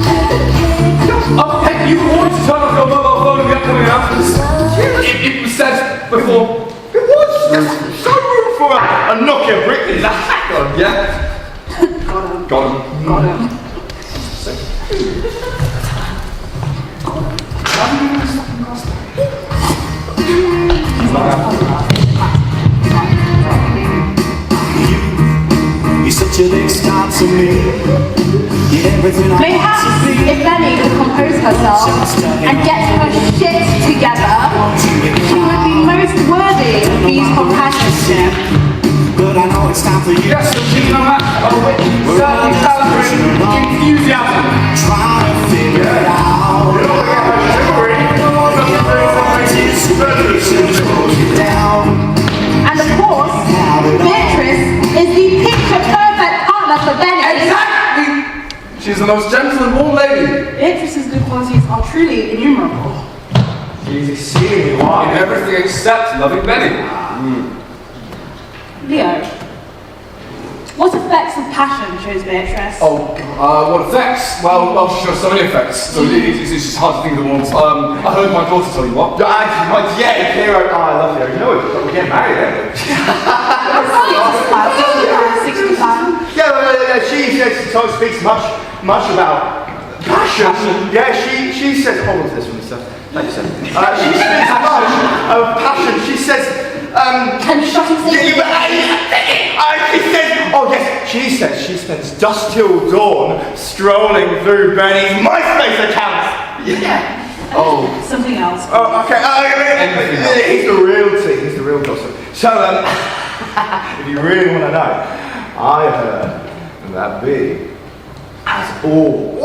S8: Oh, hey, you want to turn off your mobile phone in the upcoming announcements? It was said before.
S10: It was. There's so room for a Nokia brick in that.
S8: Yeah. Got him.
S1: You're such a big star to me. You're everything I
S4: Perhaps
S1: want to be.
S4: if Benny would compose herself and get her shit together, she would be most worthy of B's companionship.
S1: But I know it's time for you.
S8: Yes, she's no match. Oh, wait. Certainly celebrating enthusiasm.
S1: Trying to figure it out.
S4: And of course, Beatrice is the picture perfect partner for Benny.
S8: Exactly! She's the most gentle and warm lady.
S4: Beatrice's good qualities are truly innumerable.
S10: She's exceedingly
S8: In
S10: wise.
S8: everything except loving Benny.
S4: Leo, what effects of passion shows Beatrice?
S8: Oh, what effects? Well, she shows so many effects, so it's just hard to think of the ones. I heard my daughter tell you what.
S10: Yeah, hero. Oh, I love you. You know it, but we're getting married, aren't we?
S4: 65.
S10: Yeah, she says, so speaks much about passion. Yeah, she says, hold on to this one, sir. Thank you, sir. She speaks much of passion. She says,
S4: Can you say
S10: she says she spends dusk till dawn strolling through Benny's MySpace account. Yeah.
S8: Oh.
S4: something else?
S10: Oh, okay. He's the real tea. He's the real gossip. So, if you really want to know, I heard that B has all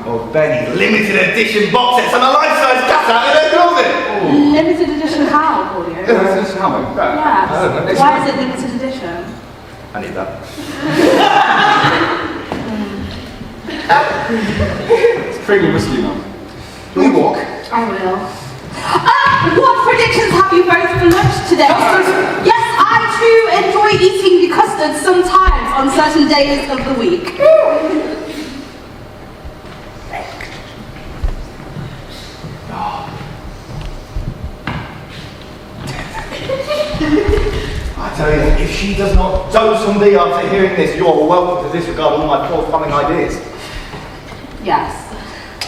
S10: of Benny's limited edition box sets and a life-size cutout in her closet.
S4: Limited edition how, Claudio?
S8: This is how I
S4: Yes. Why is it limited edition?
S10: I need that.
S8: It's creamy whiskey now. Can we walk?
S4: I will. What predictions have you both for lunch today?
S8: Custard!
S4: Yes, I too enjoy eating the custard sometimes on certain days of the week.
S10: I tell you, if she does not dote on me after hearing this, you are welcome to disregard all my forthcoming ideas.
S4: Yes.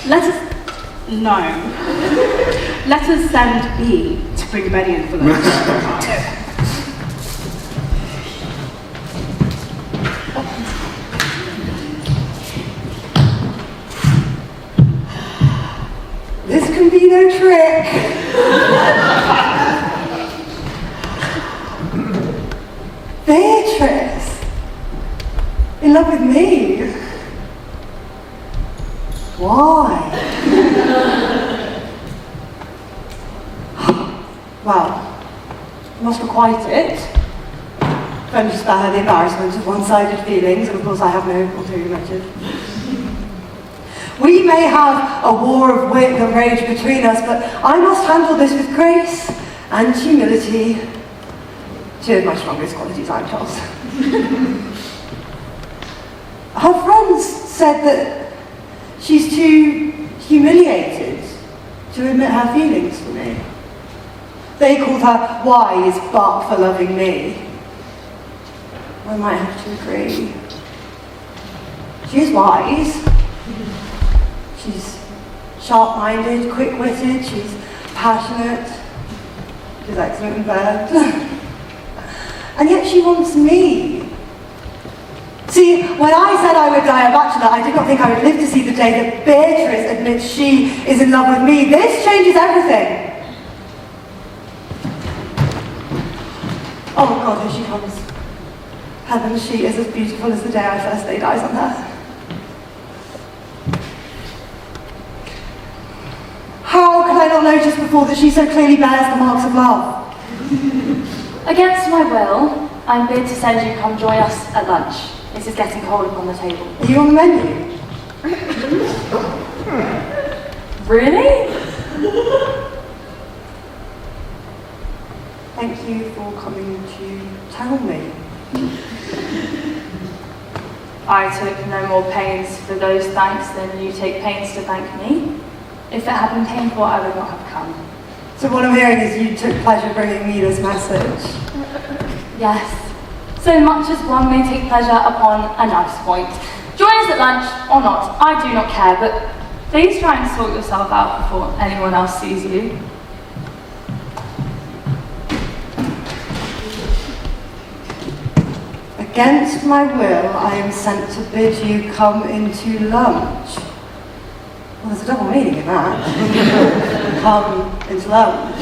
S4: Let us send B to bring Benny in for lunch.
S3: This can be no trick. Beatrice, in love with me? Why? Well, must requite it. If only to spare her the embarrassment of one-sided feelings, and of course I have no ulterior motive. We may have a war of wit and rage between us, but I must handle this with grace and humility. Two of my strongest qualities, I'm told. Her friends said that she's too humiliated to admit her feelings for me. They called her wise but for loving me. I might have to agree. She is wise. She's sharp-minded, quick-witted, she's passionate, she's excellent in bed. And yet she wants me. See, when I said I would die a bachelor, I did not think I would live to see the day that Beatrice admits she is in love with me. This changes everything. Oh God, here she comes. Heavens, she is as beautiful as the day I first laid eyes on her. How could I not notice before that she so clearly bears the marks of love?
S5: Against my will, I'm bid to send you come join us at lunch. It is getting cold upon the table.
S3: Are you on the menu?
S5: Really?
S3: Thank you for coming to tell me.
S5: I took no more pains for those thanks than you take pains to thank me. If it had been painful, I would not have come.
S3: So what I'm hearing is you took pleasure bringing me this message.
S5: Yes. So much as one may take pleasure upon a nice point. Join us at lunch or not, I do not care, but please try and sort yourself out before anyone else sees you.
S3: Against my will, I am sent to bid you come into lunch. Well, there's a double meaning in that. Come into lunch.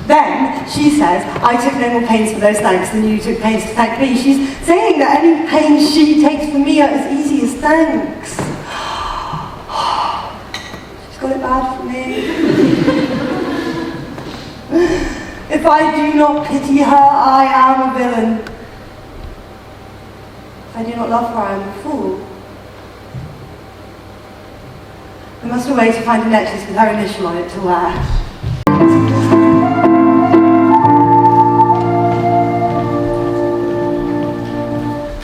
S3: Then she says, I took no more pains for those thanks than you took pains to thank me. She's saying that any pains she takes for me are as easy as thanks. She's got it bad for me. If I do not pity her, I am a villain. If I do not love her, I am a fool. I must away to find a necklace with her initial on it to wear.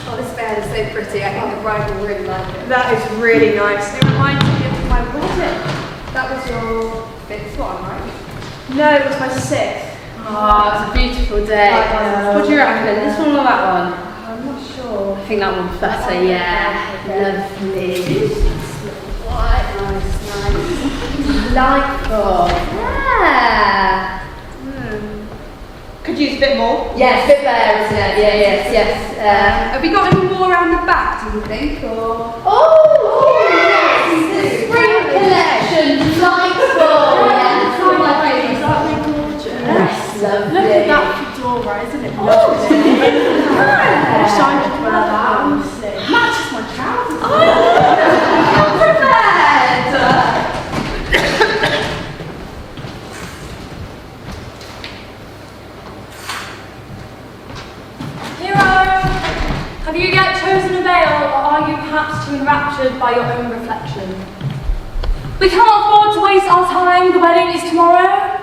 S6: Oh, this bed is so pretty. I think the bride will really like it.
S2: That is really nice. It reminds me of my wedding.
S6: That was your 5th one, right?
S2: No, it was my 6th. Oh, it was a beautiful day. What do you reckon? This one or that one?
S6: I'm not sure.
S2: I think that one's better, yeah. Lovely.
S6: What? Nice. Delightful. Yeah.
S2: Could use a bit more.
S6: Yes, a bit better, isn't it? Yeah, yes. Have we got any more around the back, do you think? Or? Oh, yes! The spring collection, delightful. Yeah,
S2: It's one of my favourites. Aren't they gorgeous?
S6: Yes, lovely.
S2: Look at that fedora, isn't it? Lovely. I wish I could wear that, honestly. Matches my trousers.
S5: Have you yet chosen a veil, or are you perhaps too enraptured by your own reflection? We cannot afford to waste our time. The wedding is tomorrow.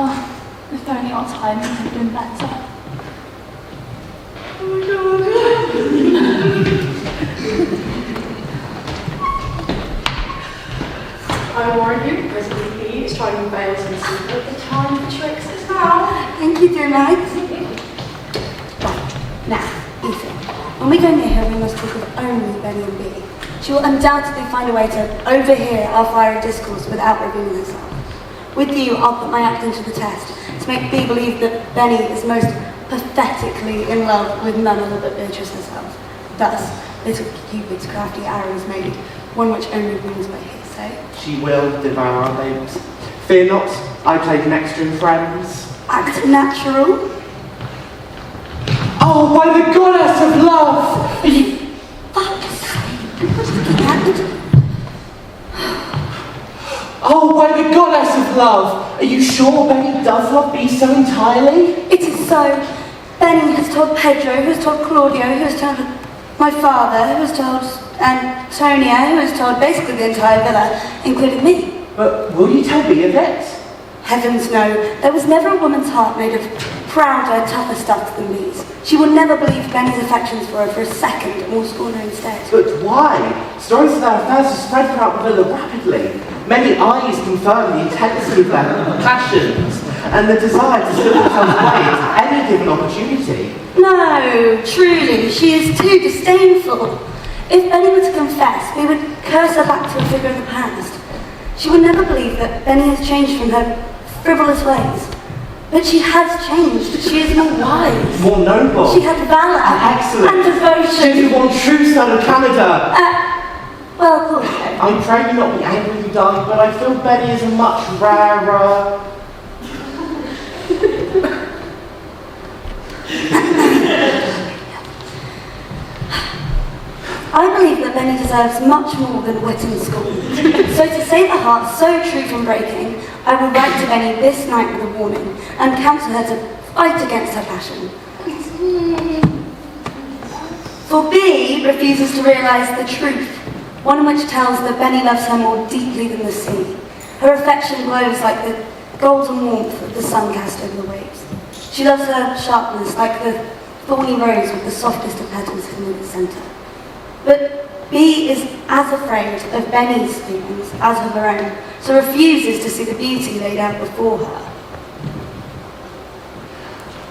S5: Oh, if only our timing had been better.
S2: Oh my god. I warn you, President P is trying to veil some secret. The time for tricks is now.
S11: Thank you, dear knight. Right, now, Ethan, when we go near her, we must talk of only Benny and Bee. She will undoubtedly find a way to overhear our fiery discourse without revealing herself. With you, I'll put my act into the test to make Bee believe that Benny is most pathetically in love with none other but Beatrice herself. Thus, little Cupid's crafty arrow is made, one which only wins by hearsay.
S7: She will devour our babes. Fear not, I play connection in friends.
S11: Act natural.
S7: Oh, by the goddess of love! Are you...
S11: Fuck's sake, what's that?
S7: Oh, by the goddess of love! Are you sure Benny does love Bee so entirely?
S11: It is so. Benny has told Pedro, who has told Claudio, who has told my father, who has told Antonia, who has told basically the entire villa, including me.
S7: But will you tell Bee of it?
S11: Heavens no, there was never a woman's heart made of prouder, tougher stuff than these. She would never believe Benny's affections for her for a second and will scorn her instead.
S7: But why? Stories of their affairs have spread throughout the villa rapidly. Many eyes confirm the intensity of their passions and the desire to slip themselves away at any given opportunity.
S11: No, truly, she is too disdainful. If Benny were to confess, we would curse her back to a figure of the past. She would never believe that Benny has changed from her frivolous ways. But she has changed. She is more wise.
S7: More noble.
S11: She has valour.
S7: Excellent.
S11: And devotion.
S7: She is the one true son of Canada.
S11: Well, of course.
S7: I'm trying to not be angry you died, but I feel Benny is a much rarer.
S11: I believe that Benny deserves much more than wit and scorn. So to save a heart so true from breaking, I will write to Benny this night with a warning and counsel her to fight against her passion. For B refuses to realise the truth, one which tells that Benny loves her more deeply than the sea. Her affection glows like the golden warmth of the sun cast over the waves. She loves her sharpness like the thorny rose with the softest of petals hidden in its centre. But B is as afraid of Benny's feelings as of her own, so refuses to see the beauty laid out before her.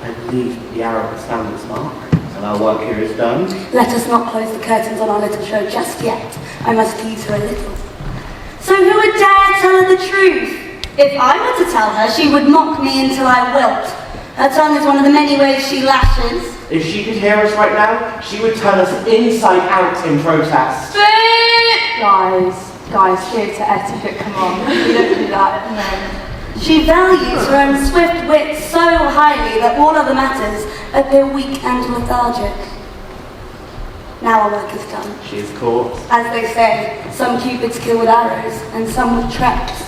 S7: I believe that the arrow has found its mark, and our work here is done.
S11: Let us not close the curtains on our little show just yet. I must tease her a little. So who would dare tell her the truth? If I were to tell her, she would mock me until I wilt. Her tongue is one of the many ways she lashes.
S7: If she could hear us right now, she would turn us inside out in protest.
S4: Guys, theatre etiquette, come on. We don't do that, no.
S11: She values her own swift wit so highly that all other matters appear weak and lethargic. Now our work is done.
S7: She is caught.
S11: As they say, some Cupids kill with arrows and some with traps.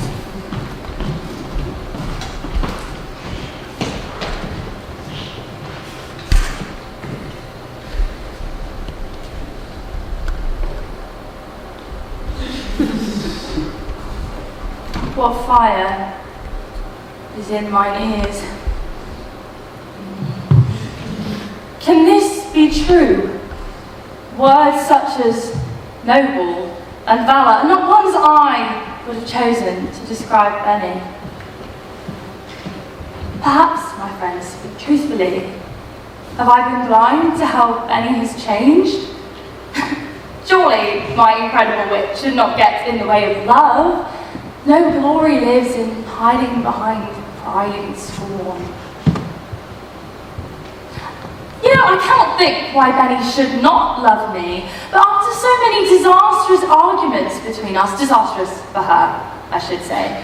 S4: What fire is in mine ears? Can this be true? Words such as noble and valour are not ones I would have chosen to describe Benny. Perhaps, my friends, but truthfully, have I been blind to how Benny has changed? Surely my incredible wit should not get in the way of love. No glory lives in hiding behind pride and scorn. You know, I cannot think why Benny should not love me, but after so many disastrous arguments between us, disastrous for her, I should say,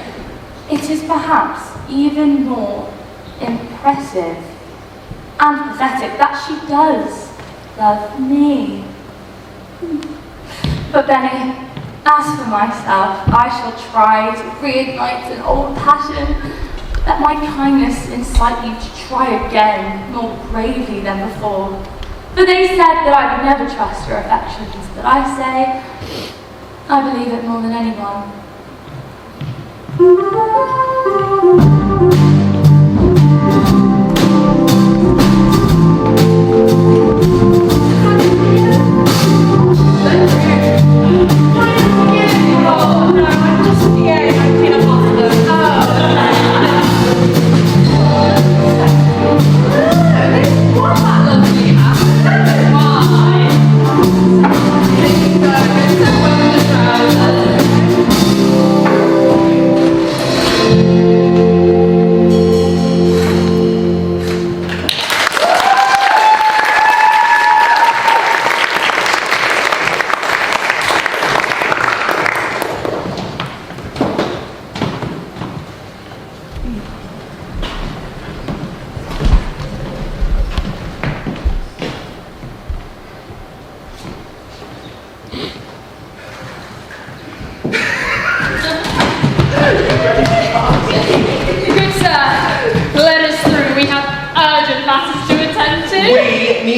S4: it is perhaps even more impressive and pathetic that she does love me. But Benny, as for myself, I shall try to reignite an old passion. Let my kindness incite you to try again, more bravely than before. For they said that I would never trust your affections, but I say, I believe it more than anyone.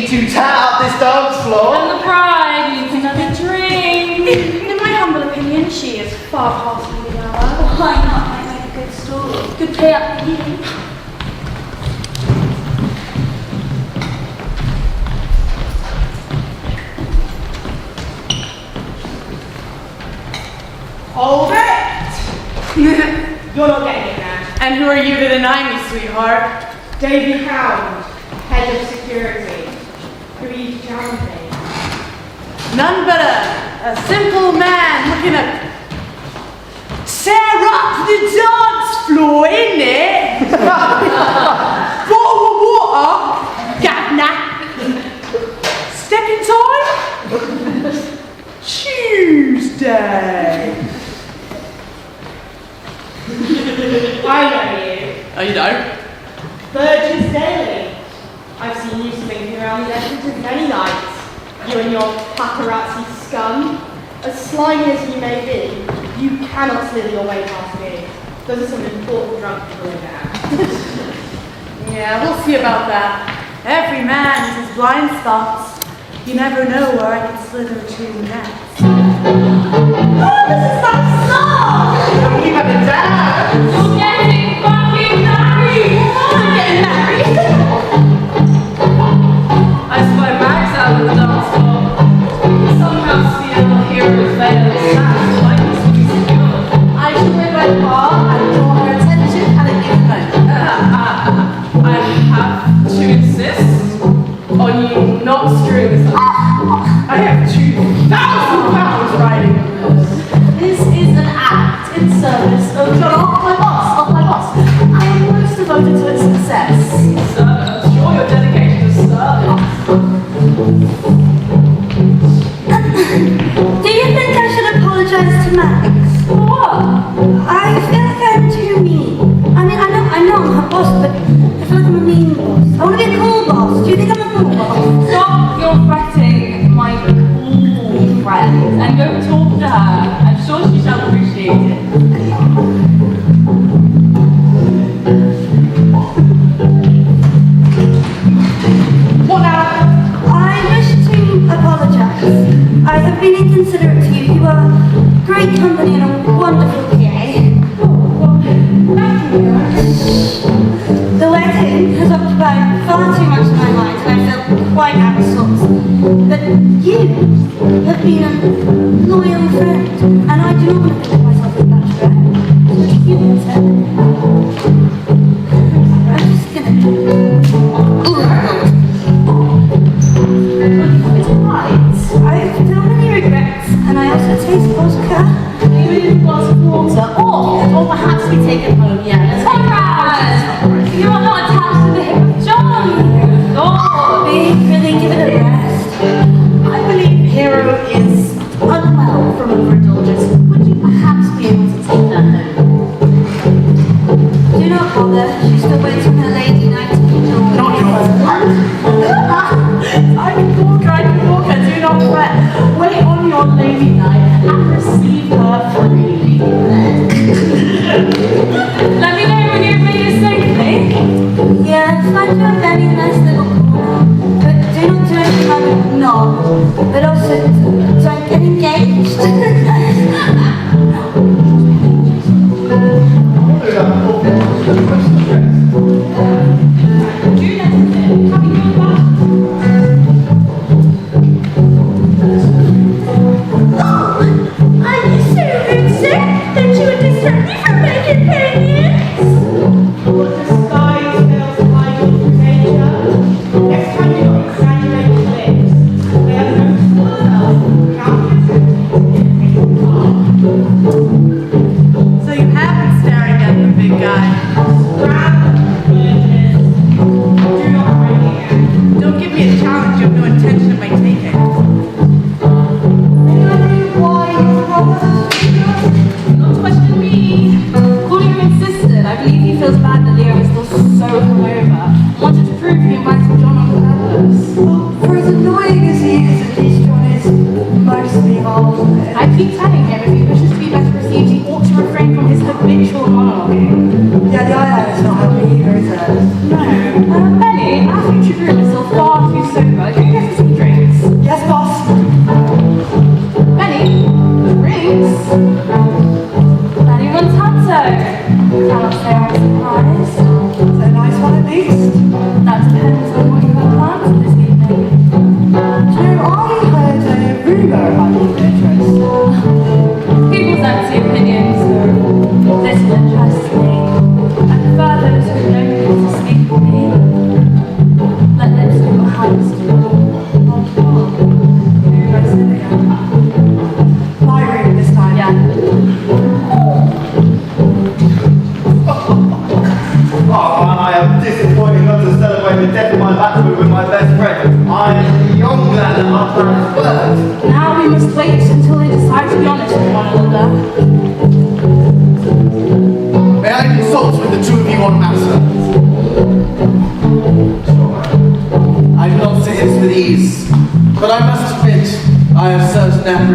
S7: To tear up this dance floor.
S2: And the bride needs another drink.
S3: In my humble opinion, she is far past the hour.
S11: Why not? I make a good story.
S3: Good pay up for you.
S2: Hold it! You're not getting it now.
S12: And who are you to deny me, sweetheart?
S2: Davy Hound, head of security. Who are you challenging?
S12: None but a simple man looking to tear up the dance floor, innit? Bottle of water, Gavna. Stepping time? Tuesday.
S2: I know you.
S12: Oh, you don't?
S2: Burgess Daily. I've seen you slinking around the entrance of many nights. You and your paparazzi scum. As slimy as you may be, you cannot slither your way past me. Those are some important drunk people in there.
S12: Yeah, we'll see about that. Every man has his blind spots. You never know where I can slither to next.
S2: Oh, this is my song!
S12: You have a dad!
S5: You're getting fucking married!
S2: I'm getting married! I spy Max out of the dance floor. Somehow steal a hero's veil of sass like this to be secured.
S9: I shall go by the bar and draw her attention at a given moment.
S2: I have to insist on you not screwing this up. I have £2,000 riding on this.
S9: This is an act in service of my boss. I am most devoted to its success.
S2: Service. Sure, your dedication to service.
S11: Do you think I should apologize to Max?
S5: What?
S11: I feel like I'm too mean. I mean, I know I'm her boss, but I feel like I'm a mean boss. I want to be a cool boss. Do you think I'm a cool boss?
S5: Stop your fretting, my cool friend, and go talk to her. I'm sure she shall appreciate it.
S2: What now?
S11: I wish to apologize. I have been inconsiderate to you. You are great company and a wonderful PA. The wedding has occupied far too much of my mind and I feel quite out of sorts. But you have been a loyal friend and I do not want to think of myself as that friend. You can tell. I'm just gonna...
S9: It's right.
S11: I feel many regrets and I also taste vodka.
S9: Maybe a glass of water, or perhaps we take it home. Yeah, let's go.
S5: Conrad! You are not attached to the hip of John. God.
S11: Really give it a rest.
S9: I believe Hero is unwell from overindulgence. Would you perhaps be able to take that home?
S11: Do not bother. She's still waiting for her lady night to be done.
S9: Not yours. I can walk her, do not fret. Wait on your lady night and receive her freely.
S5: Let me know when you've made it safely.
S11: Yeah, find you a very nice little corner. But do not do anything I would not. But also, don't get engaged.
S2: What disguise fails to hide your true nature? Next time you don't exaggerate your lips. They have noticed themselves without
S12: So you have been staring at the big guy.
S2: Do not bring me in.
S12: Don't give me a challenge you have no intention of my taking.
S9: Not to question me. Claudio insisted. I believe he feels bad that Leo is still so hungover. Wanted to prove he invited John on purpose.
S3: For as annoying as he is, at least John is mostly harmless.
S9: I keep telling him if he wishes to be better received, he ought to refrain from his habitual monologuing.
S3: Yeah, the eyeliner's not helping either, is it?
S9: No. Benny, our future groom is still far too sober. Can you get us some drinks?
S3: Yes, boss.
S9: Benny, drinks?
S5: Benny Montanto.
S11: Cannot say I'm surprised.
S3: Is it a nice one at least?
S11: That depends on what you have planned for this evening.
S3: Do you know, I heard a rumour about you, Beatrice.
S5: People's empty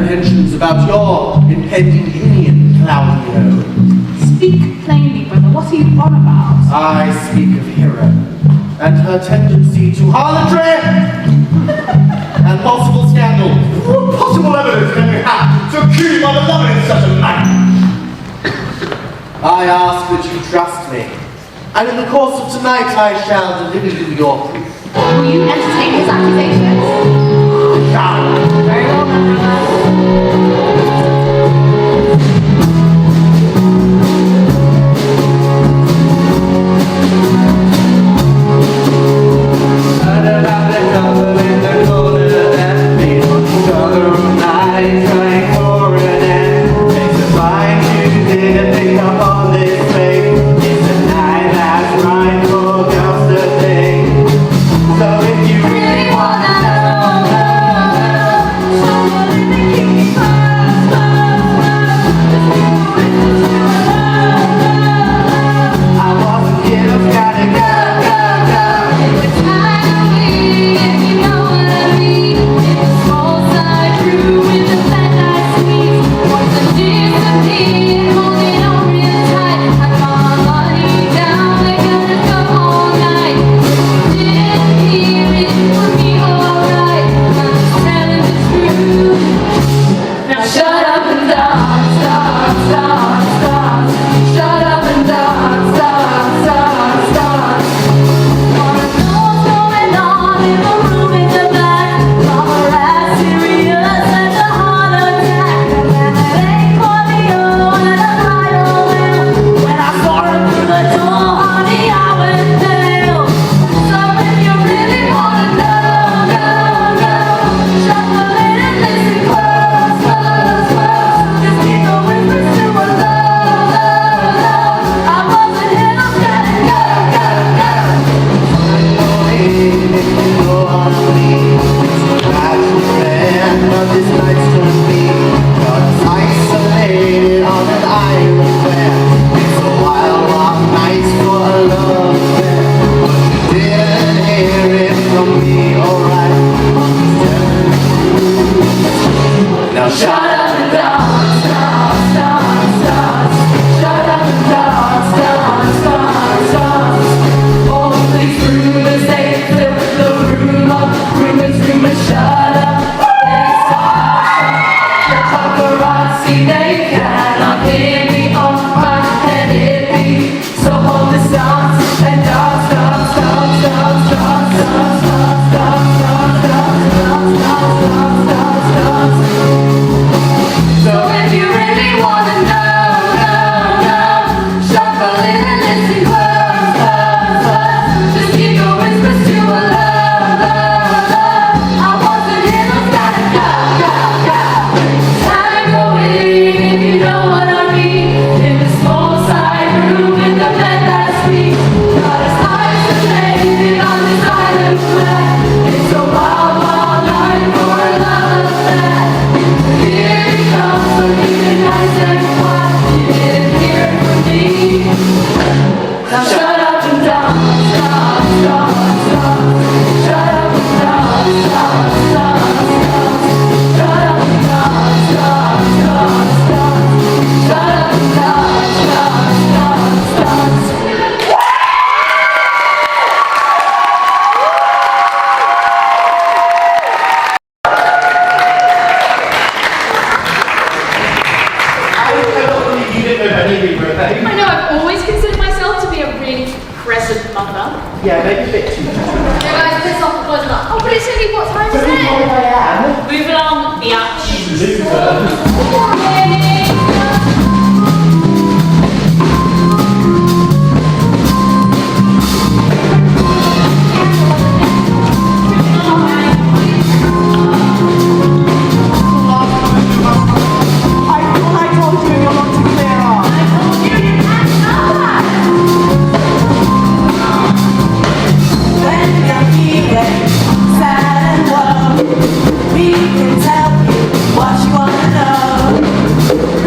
S10: apprehensions about your impending union, Claudio.
S4: Speak plainly, brother. What are you on about?
S10: I speak of Hera and her tendency to harlotry and possible scandal.
S1: What possible evidence can you have to accuse my beloved in such a manner?
S10: I ask that you trust me, and in the course of tonight I shall deliver you your proof.
S6: Will you entertain his accusations?
S4: Very well, then, brother.
S5: I know, I've always considered myself to be a really present mother.
S7: Yeah, maybe a bit too much.
S5: You guys piss off the boys now. Oh, but it's only what time is it?
S7: I am.
S5: Move along, the action.
S13: We can tell you what you wanna know.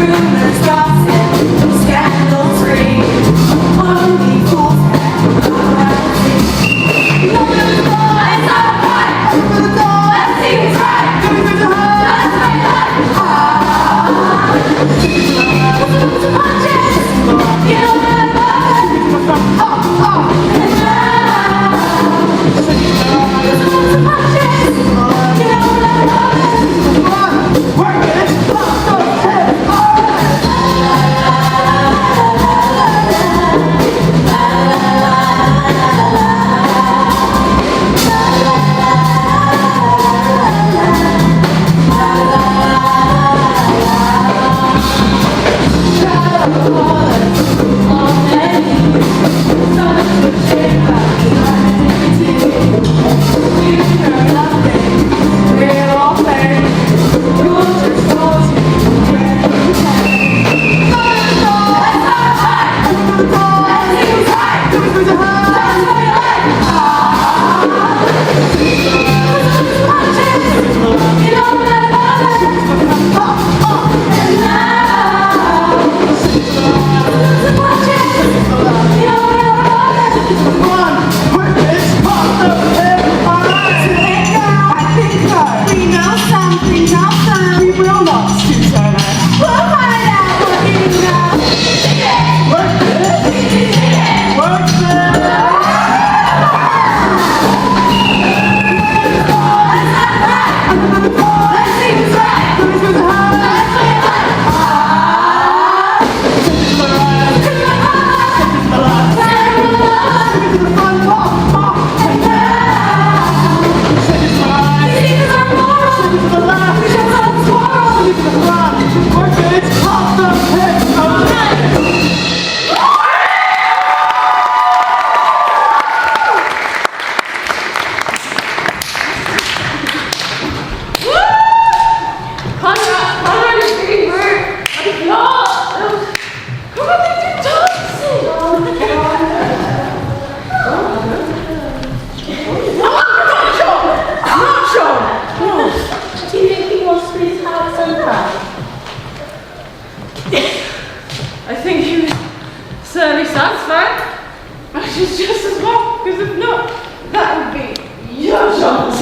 S2: I think he was certainly satisfied. Which is just as well, because if not, that would be your chance.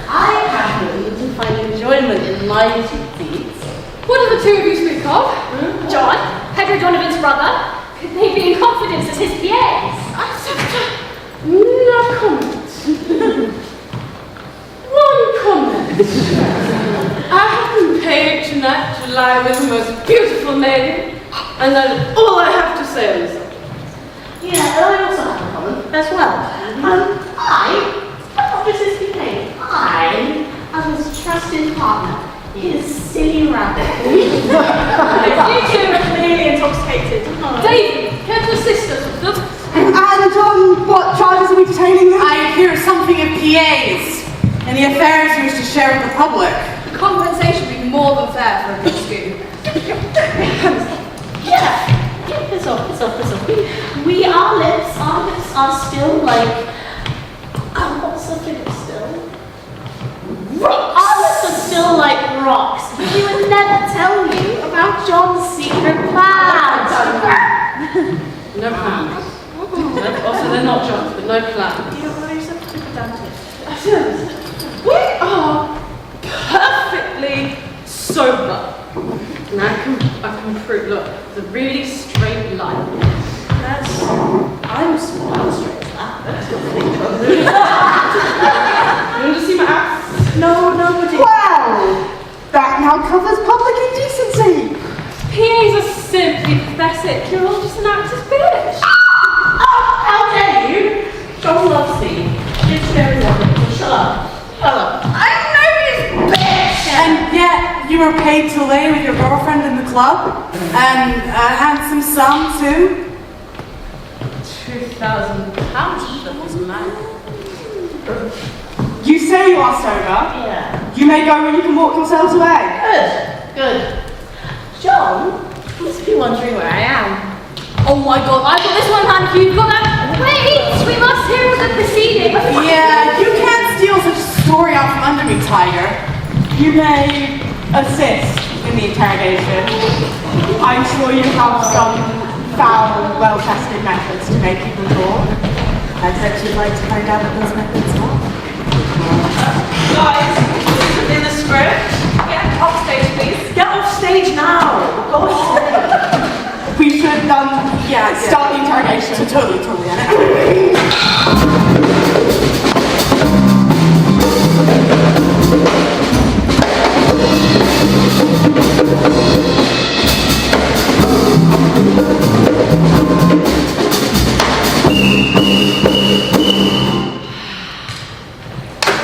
S9: I happen to find enjoyment in lying to deeds.
S5: What do the two of you speak of? John, Pedro Donovan's brother. Could they be in confidence as his PAs?
S2: No comment. One comment. I have been paid tonight to lie with the most beautiful maiden, and that's all I have to say is
S9: Yeah, and I also have a comment as well. Not just his PA, as his trusted partner, his silly rabbit.
S5: You two are clearly intoxicated. David, care to assist us with them?
S12: And on what charges are we detaining them? I hear something of PAs and the affairs you wish to share with the public.
S6: Compensation would be more than fair for a good scoop.
S9: Yeah, piss off. Our lips are still like, what's the figure still? Rocks. Our lips are still like rocks. We would never tell you about John's secret plans.
S2: no plans. Also, they're not John's, but no plans.
S9: You don't want yourself to be pedantic.
S2: We are perfectly sober. And I can prove, look, it's a really straight line.
S9: I'm smart straight as that. That's not
S2: You want to see my ass?
S9: No, nobody.
S12: Well, that now covers public indecency.
S2: PAs are simply pathetic. You're all just an actor's bitch.
S9: How dare you? John loves thee. It's very wonderful. Shut up.
S12: I'm nobody's bitch! And yet, you were paid to lay with your girlfriend in the club? And a handsome sum, too?
S2: £2,000. That was mad.
S12: You say you are sober?
S9: Yeah.
S12: You may go when you can walk yourselves away.
S9: Good. John, you must be wondering where I am.
S5: Oh my god, I've got this one hand for you. You've got that. Wait, we must hear of the proceedings.
S12: Yeah, you can't steal such a story out from under me, Tiger. You may assist in the interrogation. I'm sure you have some foul, well-tested methods to make people talk. I bet you'd like to find out what those methods are.
S9: Guys, in the script. Get off stage, please. Get off stage now. Go on.
S12: We should, start the interrogation. Totally, Anna.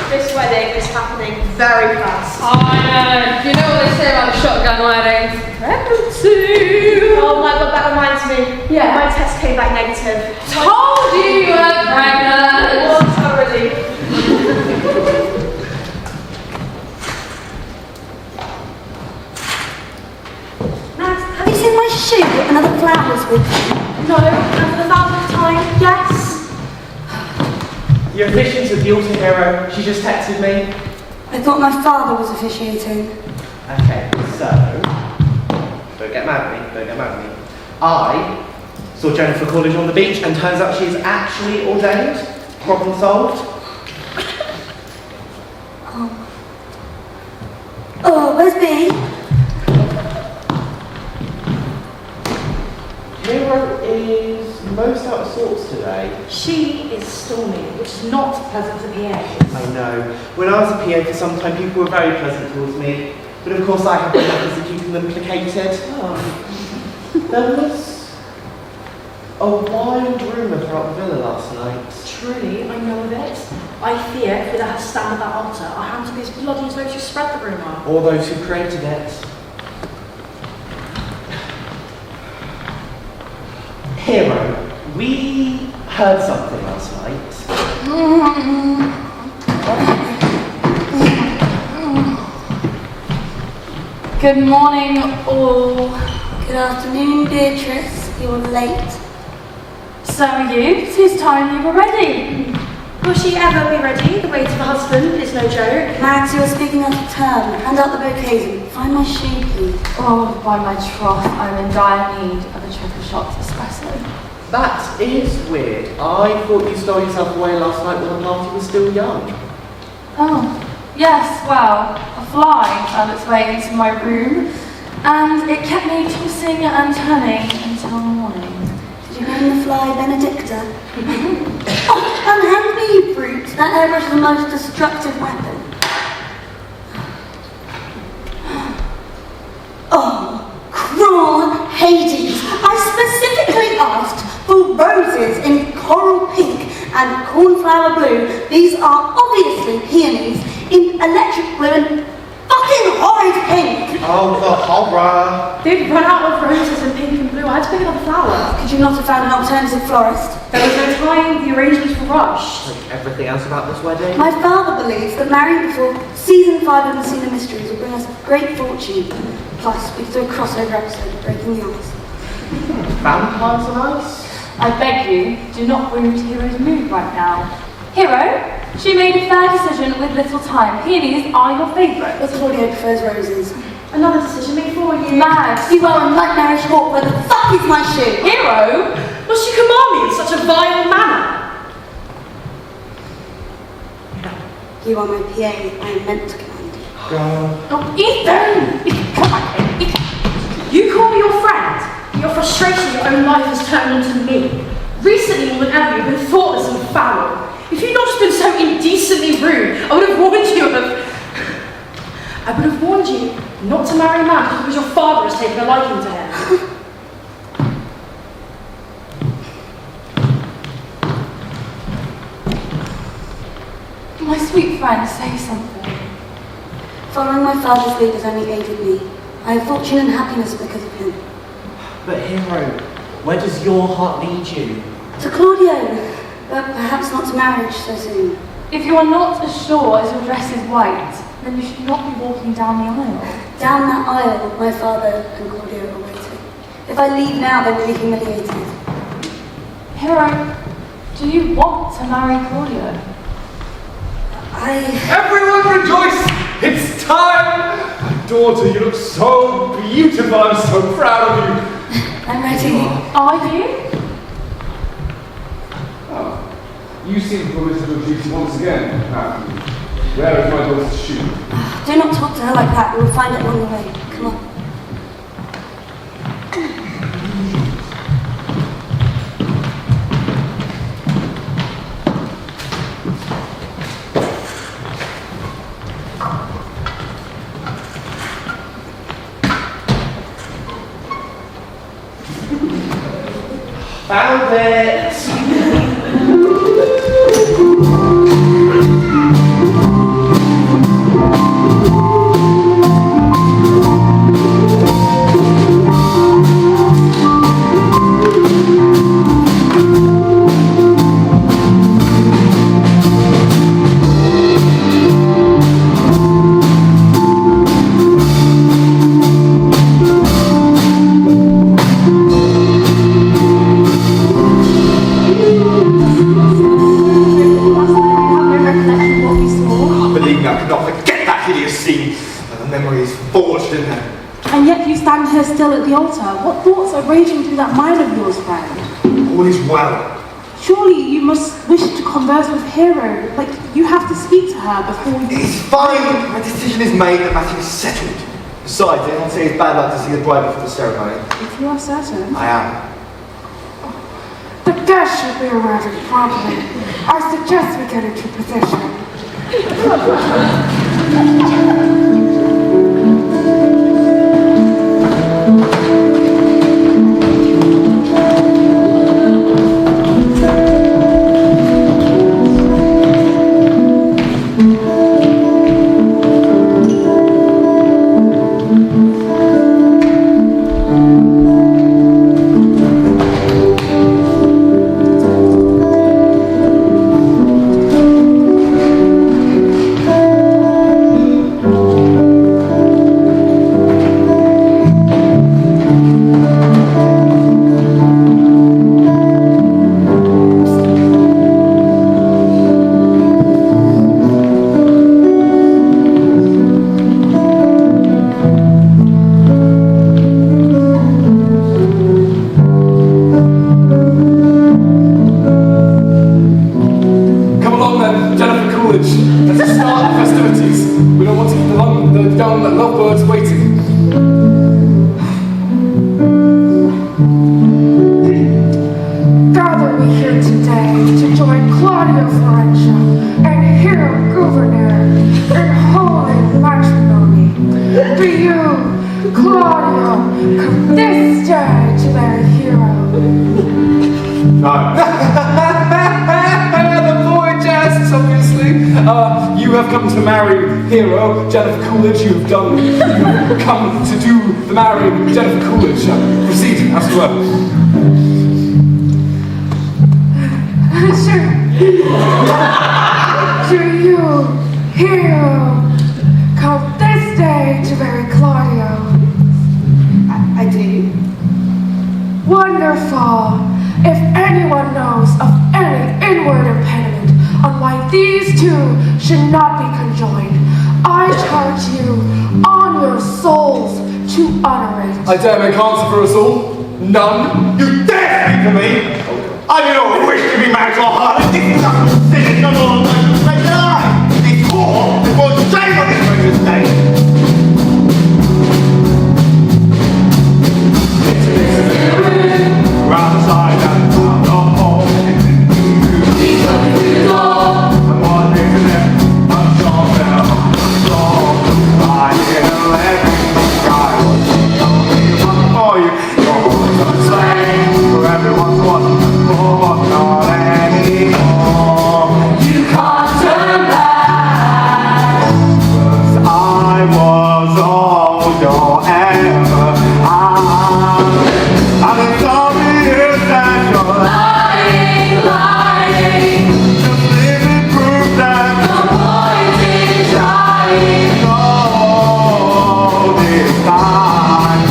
S6: This wedding is happening very fast.
S2: I know. You know what they say about shotgun weddings? Pregnancy.
S6: Oh my god, that reminds me. Yeah, my test came back negative.
S2: Told you you were pregnant.
S6: It was already.
S11: Max, have you seen my shoe and other flowers with you?
S6: No, and for the 1000th time, yes.
S7: Your officiant's a guilty hero. She just texted me.
S11: I thought my father was officiating.
S7: Okay, so don't get mad at me. I saw Jennifer Coolidge on the beach, and turns out she's actually ordained. Problem solved.
S11: Oh, where's B?
S7: is most out of sorts today.
S9: She is stormy, which is not pleasant to PA.
S7: I know. When I was a PA for some time, people were very pleasant towards me. But of course I have the methods of keeping them placated. There was a wild rumour throughout the villa last night.
S9: Truly, I know of it. I fear if we let her stand at that altar, our hands will be as bloody as those who spread the rumour.
S7: Or those who created it. Hero, we heard something last night.
S11: Good morning, all. Good afternoon, Beatrice. You're late.
S5: So are you. It is time you were ready.
S9: Will she ever be ready? The weight of a husband is no joke.
S11: Max, you're speaking out of turn. Hand out the bouquets and find my shoe, please.
S5: Oh, by my troth, I'm in dire need of a triple shot espresso.
S7: That is weird. I thought you stole yourself away last night when the party was still young.
S5: Oh, yes, well, a fly found its way into my room, and it kept me tossing and turning until morning.
S11: Did you name the fly Benedicta? Oh, unhand me, you brute. That airbrush is the most destructive weapon. Oh, cruel Hades. I specifically asked for roses in coral pink and cornflower blue. These are obviously peonies in electric blue and fucking horrid pink.
S7: Oh, the horror.
S9: They'd run out of roses in pink and blue. I had to pick another flower.
S11: Could you not have found an alternative florist?
S9: There was no time. The arrangements were rushed.
S7: Like everything else about this wedding.
S11: My father believes that marrying before season 5 of Messina Mysteries will bring us great fortune. Plus, we could do a crossover episode of Breaking the Ice.
S7: Vampires on ice?
S5: I beg you, do not wound Hero's mood right now. Hero, she made a fair decision with little time. Peonies are your favourite.
S11: But Claudio prefers roses.
S9: Another decision made for you.
S5: Max,
S11: You are a nightmarish hawk. Where the fuck is my shoe?
S5: Hero,
S9: Will she command me in such a vile manner?
S11: You are my PA. I am meant to command you.
S5: oh, Ethan! Come on,
S9: You call me your friend, but your frustration in your own life has turned onto me. Recently, more than ever, you've been thoughtless and foul. If you'd not just been so indecently rude, I would have warned you not to marry a man just because your father has taken a liking to him.
S5: My sweet friend, say something.
S11: Following my father's lead has only aided me. I have fortune and happiness because of him.
S7: But Hero, where does your heart lead you?
S11: To Claudio, but perhaps not to marriage so soon.
S5: If you are not as sure as your dress is white, then you should not be walking down the aisle.
S11: Down that aisle, my father and Claudio are waiting. If I leave now, they will be humiliated.
S5: Hero, do you want to marry Claudio?
S8: Everyone rejoice! It's time! My daughter, you look so beautiful. I'm so proud of you.
S11: I'm ready.
S5: Are you?
S8: Oh, you seem to commit your duty once again, Matthew. Where is my daughter's shoe?
S11: Do not talk to her like that. We will find it along the way. Come on.
S7: Found it!
S12: And yet you stand here still at the altar. What thoughts are raging through that mind of yours, friend?
S10: All is well.
S12: Surely you must wish to converse with Hero. Like, you have to speak to her before you...
S10: It's fine. My decision is made. The matter is settled. Besides, I don't say it's bad luck to see the bride before the ceremony.
S12: If you are certain.
S10: I am.
S13: That should be a rather problem. I suggest we get into position.
S8: You've come to do the marrying, Jennifer Coolidge. Proceed, as it were.
S13: Do you, hero, come this day to marry Claudio?
S12: I do.
S13: Wonderful. If anyone knows of any inward impediment on why these two should not be conjoined, I charge you on your souls to honor it.
S8: I dare make answer for us all. None.
S10: You dare speak to me? I do not wish to be married to a harlot. This is not sin, not all my mistake that I. This whore is more shame on this precious day. Round the side and round the hall. He's up to the door. And one is in there. I'm sure now. I hear every sky was the only one for you. You're always on the same. For everyone's watching for not anymore. You can't turn back. 'Cause I was all you're ever had. And it's obvious that you're lying, lying. Just living proof that the point is trying. Oh, this time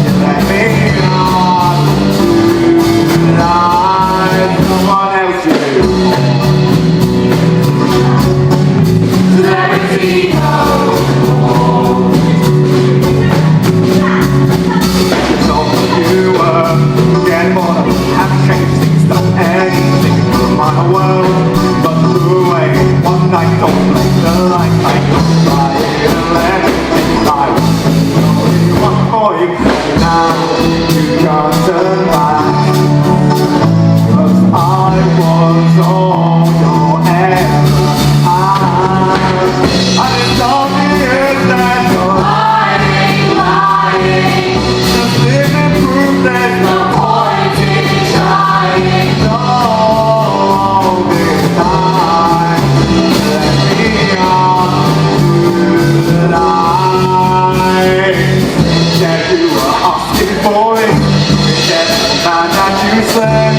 S10: you let me on tonight. Someone else you do. Celebrity no more. You get more have changed things, done anything for my world. But threw away one night, don't blame the light. I don't try and everything I was only one for you. Now you can't turn back. 'Cause I was all you're ever had. And it's obvious that you're lying, lying. Just living proof there's no point in trying. No, this time let me on tonight. Said you were asking for it. Said the man that you said.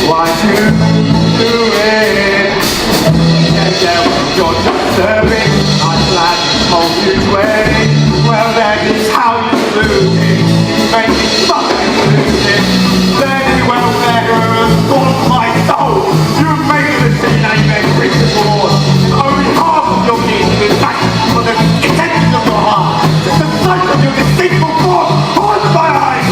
S10: Why'd you do it? Said you're just a bitch. I'm glad you told you way. Well, that is how you lose it. You make me fucking lose it. Very well, beggar has gone my soul. You've made a mistake and you make riches reward. Only half of your needs have been back for the intention of your heart. Just the sight of your deceitful form haunts my eyes.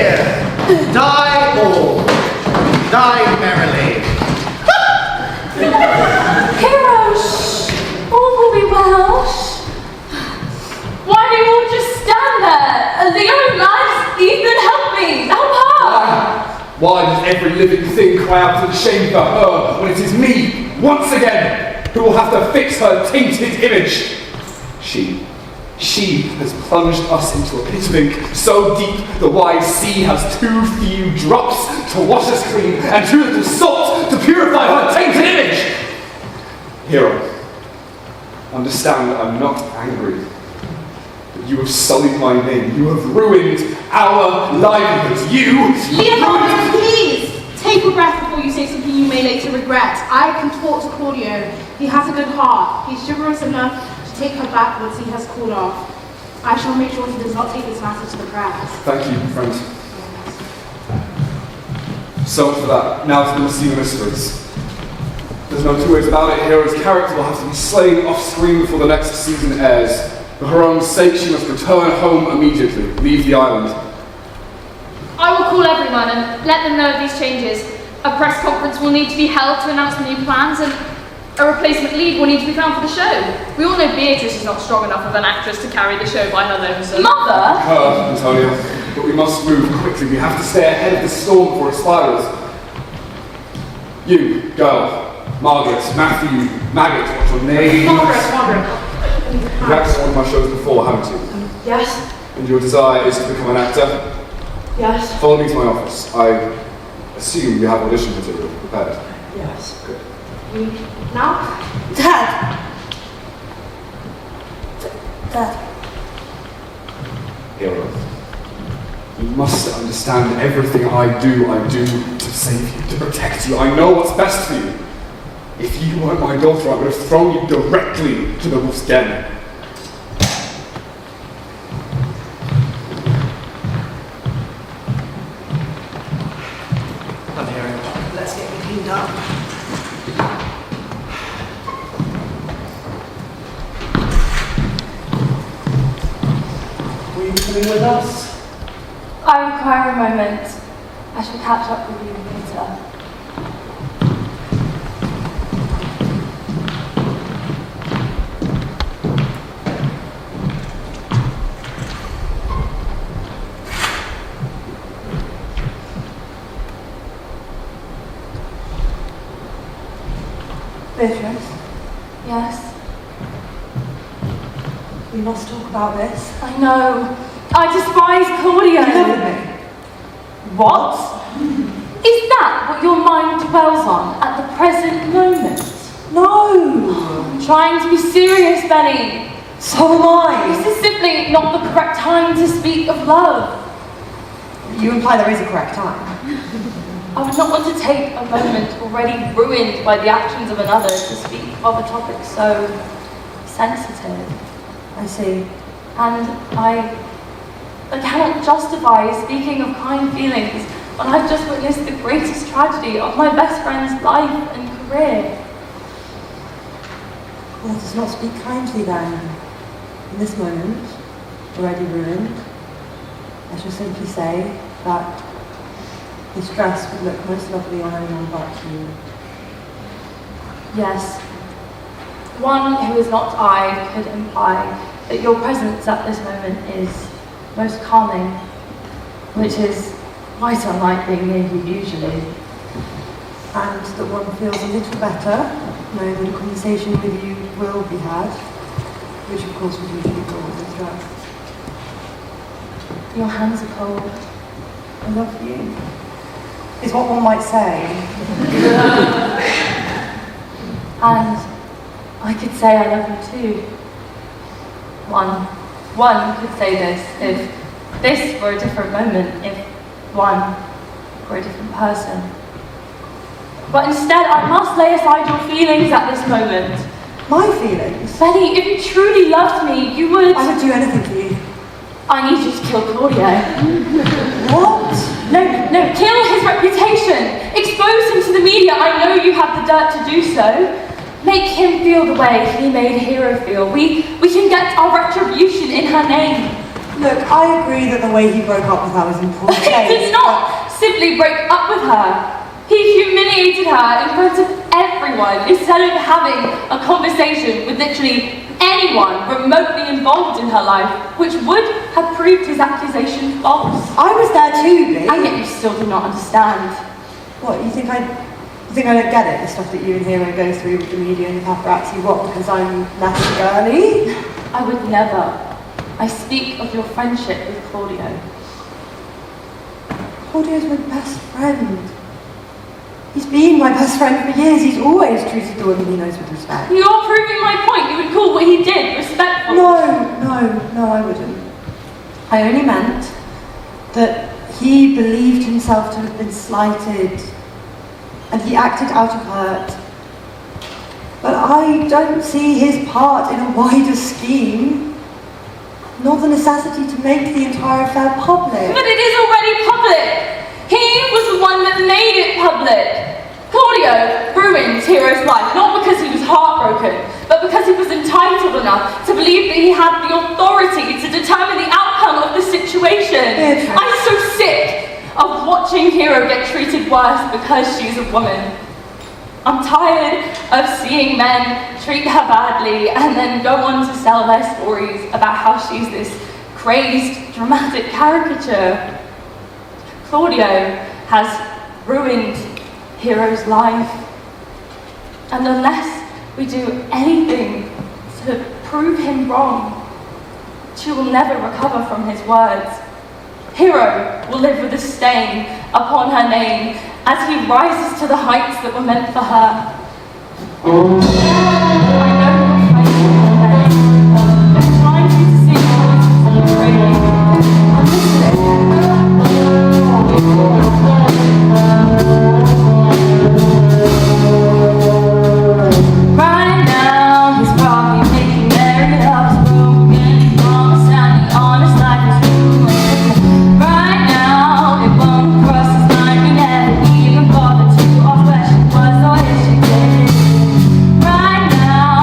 S10: Here, die all. Die merrily.
S5: Hero, shh. All will be well. Shh. Why do you all just stand there? Leo, lads, Ethan, help me. Help her.
S8: Why does every living thing cry out in shame for her when it is me, once again, who will have to fix her tainted image? She has plunged us into a pit of ink so deep the wide sea has too few drops to wash us clean and too little salt to purify her tainted image. Hero, understand I'm not angry. But you have sullied my name. You have ruined our livelihoods.
S4: Leonardo, please! Take a breath before you say something you may later regret. I can talk to Claudio. He has a good heart. He's chivalrous enough to take her back once he has cooled off. I shall make sure he does not take this matter to the press.
S8: Thank you, friend. So much for that. Now to the Messina mysteries. There's no two ways about it. Hero's character will have to be slain off-screen before the next season airs. For her own sake, she must return home immediately. Leave the island.
S5: I will call everyone and let them know of these changes. A press conference will need to be held to announce the new plans, and a replacement lead will need to be found for the show. We all know Beatrice is not strong enough of an actress to carry the show by her lonesome. Mother!
S8: Her, Antonio. But we must move quickly. We have to stay ahead of the storm before it spirals. You, girl. Margaret, Matthew, Maggot, what's your name?
S4: Margaret.
S8: You've acted on one of my shows before, haven't you?
S4: Yes.
S8: And your desire is to become an actor?
S4: Yes.
S8: Follow me to my office. I assume you have audition material prepared.
S4: Yes.
S8: Good.
S4: Now?
S11: Dad! Dad.
S8: Hero. You must understand everything I do to save you, to protect you. I know what's best for you. If you weren't my daughter, I would have thrown you directly to the wolf's den.
S10: I'm here. Let's get you cleaned up. Will you come in with us?
S5: I require a moment. I shall catch up with you later.
S3: Beatrice,
S5: Yes,
S3: we must talk about this.
S5: I know. I despise Claudio.
S3: You live with me.
S5: What? Is that what your mind dwells on at the present moment?
S3: No!
S5: I'm trying to be serious, Benny.
S3: So am I.
S5: This is simply not the correct time to speak of love.
S3: You imply there is a correct time.
S5: I would not want to take a moment already ruined by the actions of another to speak of a topic so sensitive.
S3: I see.
S5: And I cannot justify speaking of kind feelings when I've just witnessed the greatest tragedy of my best friend's life and career.
S3: Well, let us not speak kindly then. In this moment, already ruined, I shall simply say that this dress would look most lovely on anyone but you.
S5: Yes. One who is not I could imply that your presence at this moment is most calming, which is quite unlike being near you usually.
S3: And that one feels a little better knowing that a conversation with you will be had, which of course would usually go with this dress.
S5: Your hands are cold.
S3: I love you, is what one might say.
S5: And I could say I love you too. One could say this if this were a different moment, if one were a different person. But instead, I must lay aside your feelings at this moment.
S3: My feelings?
S5: Benny, if you truly loved me, you would...
S3: I would do anything for you.
S5: I need you to kill Claudio.
S3: What?
S5: No, kill his reputation. Expose him to the media. I know you have the dirt to do so. Make him feel the way he made Hero feel. We can get our retribution in her name.
S3: Look, I agree that the way he broke up with her was in poor
S5: He
S3: taste.
S5: did not simply break up with her. He humiliated her in front of everyone instead of having a conversation with literally anyone remotely involved in her life, which would have proved his accusation false.
S3: I was there too, Lee.
S5: And yet you still do not understand.
S3: What, you think I don't get it, the stuff that you and Hero go through with the media and the paparazzi? What, because I'm nasty girly?
S5: I would never. I speak of your friendship with Claudio.
S3: Claudio's my best friend. He's been my best friend for years. He's always treated the women he knows with respect.
S5: You're proving my point. You would call what he did respectful.
S3: No, I wouldn't. I only meant that he believed himself to have been slighted and he acted out of hurt. But I don't see his part in a wider scheme, nor the necessity to make the entire affair public.
S5: But it is already public. He was the one that made it public. Claudio ruined Hero's life, not because he was heartbroken, but because he was entitled enough to believe that he had the authority to determine the outcome of the situation.
S3: Beatrice.
S5: I'm so sick of watching Hero get treated worse because she's a woman. I'm tired of seeing men treat her badly and then go on to sell their stories about how she's this crazed, dramatic caricature. Claudio has ruined Hero's life. And unless we do anything to prove him wrong, she will never recover from his words. Hero will live with a stain upon her name as he rises to the heights that were meant for her. I know you're fighting for I'm trying to see how it's betraying. I'm listening. Right now, he's probably making merry love's broken promise and the honest life is ruined. Right now, it won't cross his mind. He never even bothered to ask where she was or if she did. Right now,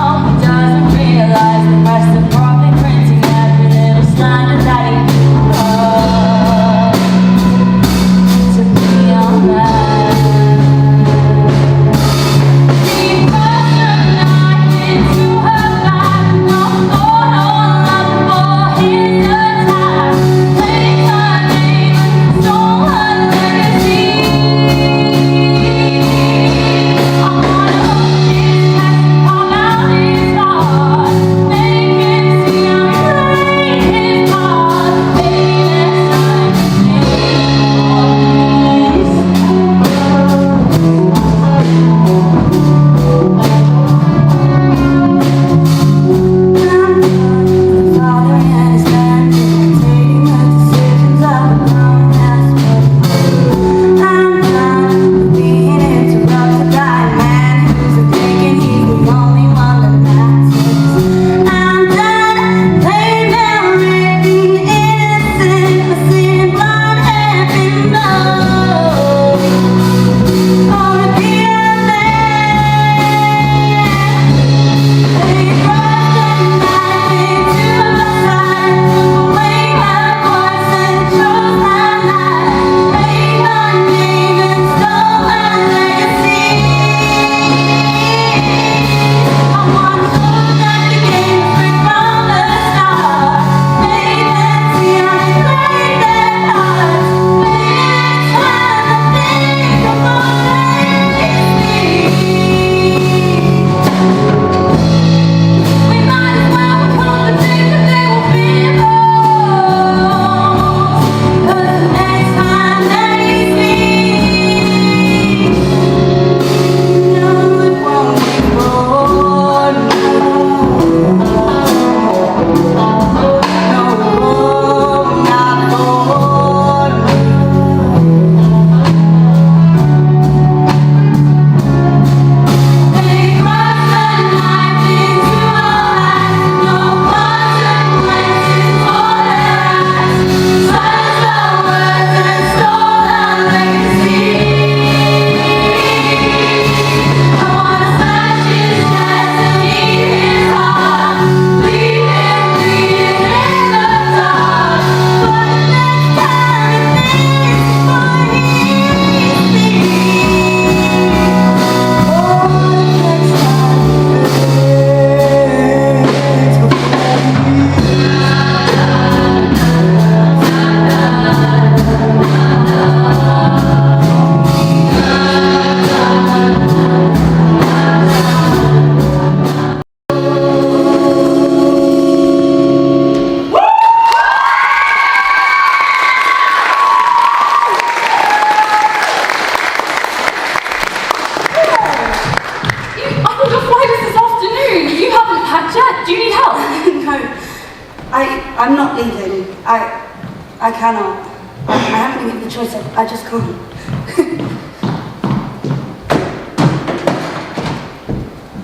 S11: leaving. I cannot. I haven't been given the choice. I just couldn't.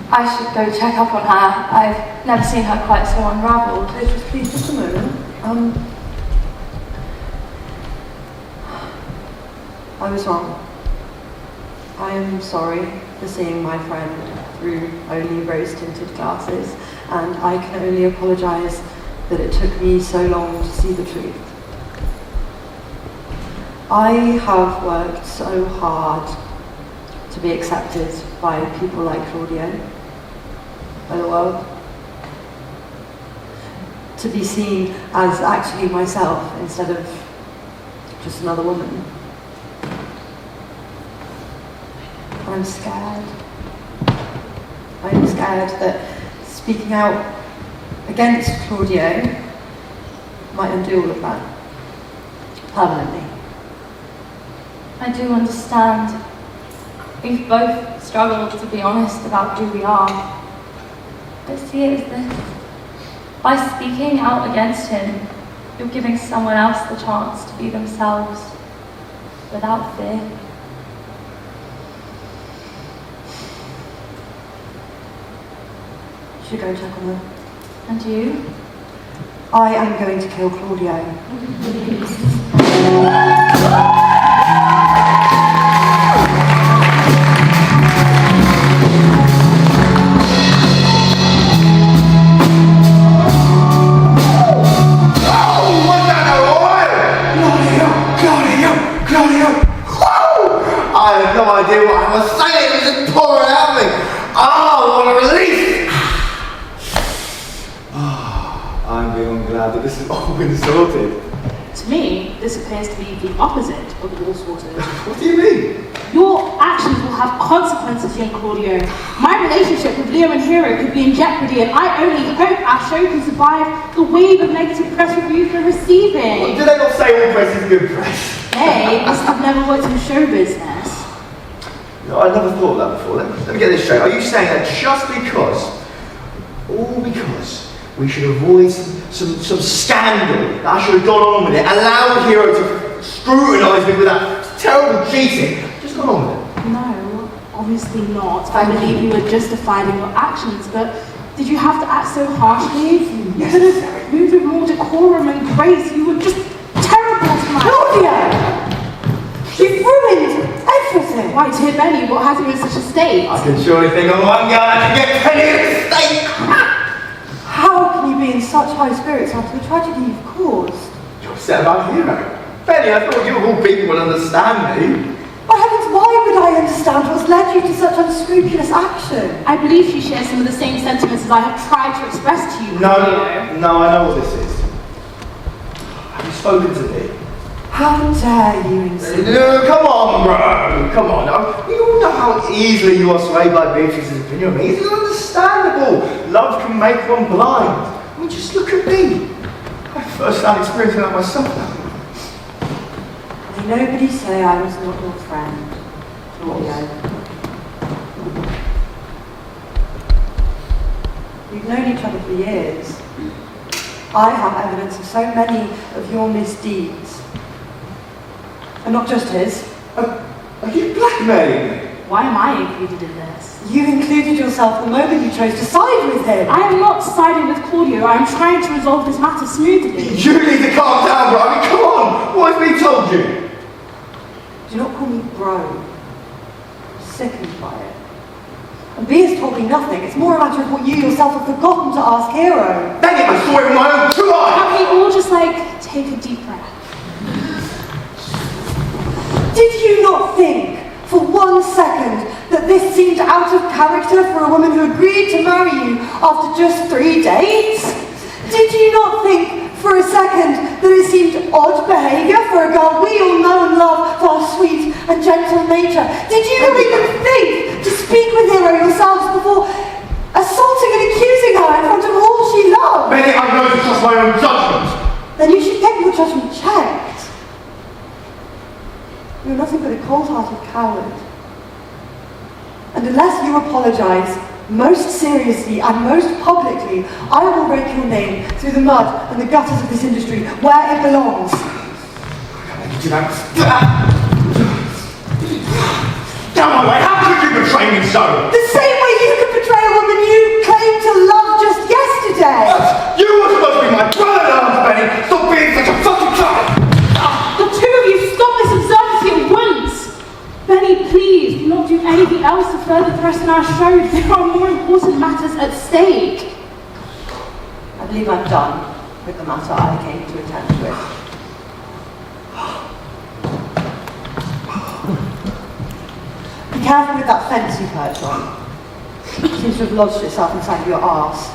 S14: I should go check up on her. I've never seen her quite so unravelled.
S3: Please, just a moment. I was wrong. I am sorry for seeing my friend through only rose-tinted glasses, and I can only apologise that it took me so long to see the truth. I have worked so hard to be accepted by people like Claudio, by the world, to be seen as actually myself instead of just another woman. I'm scared. I'm scared that speaking out against Claudio might undo all of that permanently.
S14: I do understand. We've both struggled to be honest about who we are. But see it as this. By speaking out against him, you're giving someone else the chance to be themselves without fear.
S3: You should go check on her.
S14: And you?
S3: I am going to kill Claudio.
S1: I had no idea what I was saying, it was just pouring out of me. Oh, what a relief! I'm beyond glad that this has all been sorted.
S12: To me, this appears to be the opposite of all sorted.
S1: What do you mean?
S12: Your actions will have consequences, young Claudio. My relationship with Leo and Hero could be in jeopardy, and I only hope our show can survive the wave of negative press reviews we're receiving.
S1: Well, do they not say all press is good press?
S12: Hey, must have never worked in show business.
S1: No, I never thought of that before. Let me get this straight. Are you saying that just because, all because, we should avoid some scandal, that I should have gone on with it, allowed Hero to scrutinise me with that terrible cheating, just gone on with it?
S12: No, obviously not. I believe you were justified in your actions, but did you have to act so harshly? You could have moved with more decorum and grace. You were just terrible tonight.
S3: Claudio! You've ruined everything!
S12: Why, dear Benny, what has you in such a state?
S1: I can surely think of one guy that can get Penny in a state!
S3: How can you be in such high spirits after the tragedy you've caused?
S1: You're upset about Hero. Penny, I thought you of all people would understand me.
S3: My heavens, why would I understand what's led you to such unscrupulous action?
S12: I believe she shares some of the same sentiments as I have tried to express to you.
S1: No, I know what this is. Have you spoken to me?
S3: How dare you insist?
S1: No, come on, bro. Come on. We all know how easily you are swayed by Beatrice's opinion of me. It's understandable. Love can make one blind. I mean, just look at me. I first-hand experiencing that myself now.
S3: May nobody say I was not your friend, Claudio. We've known each other for years. I have evidence of so many of your misdeeds. And not just his.
S1: Are you blackmailing me?
S12: Why am I included in this?
S3: You included yourself the moment you chose to side with him.
S12: I am not siding with Claudio. I am trying to resolve this matter smoothly.
S1: You need to calm down, bro. I mean, come on. What has been told you?
S3: Do not call me bro. I'm sickened by it. And B has told me nothing. It's more a matter of what you yourself have forgotten to ask Hero.
S1: Dang it, I saw it with my own 2 eyes!
S12: Can we all just, take a deep breath?
S3: Did you not think, for 1 second, that this seemed out of character for a woman who agreed to marry you after just 3 dates? Did you not think, for a second, that it seemed odd behaviour for a girl we all know and love for her sweet and gentle nature? Did you not even think to speak with Hero yourselves before assaulting and accusing her in front of all she loved?
S1: Benny, I know to trust my own judgment.
S3: Then you should get your judgment checked. You're nothing but a cold-hearted coward. And unless you apologise, Most seriously and most publicly, I will rake your name through the mud and the gutters of this industry where it belongs.
S1: Down my way, how could you betray me so?
S3: The same way you could betray a woman you claimed to love just yesterday.
S1: What? You were supposed to be my brother now, Benny. Stop being such a fucking cunt.
S4: The two of you stop this absurdity at once! Benny, please, do not do anything else to further threaten our show. There are more important matters at stake.
S3: I believe I'm done with the matter I came to attend with. Be careful with that fence you perched on. It seems to have lodged itself inside of your arse.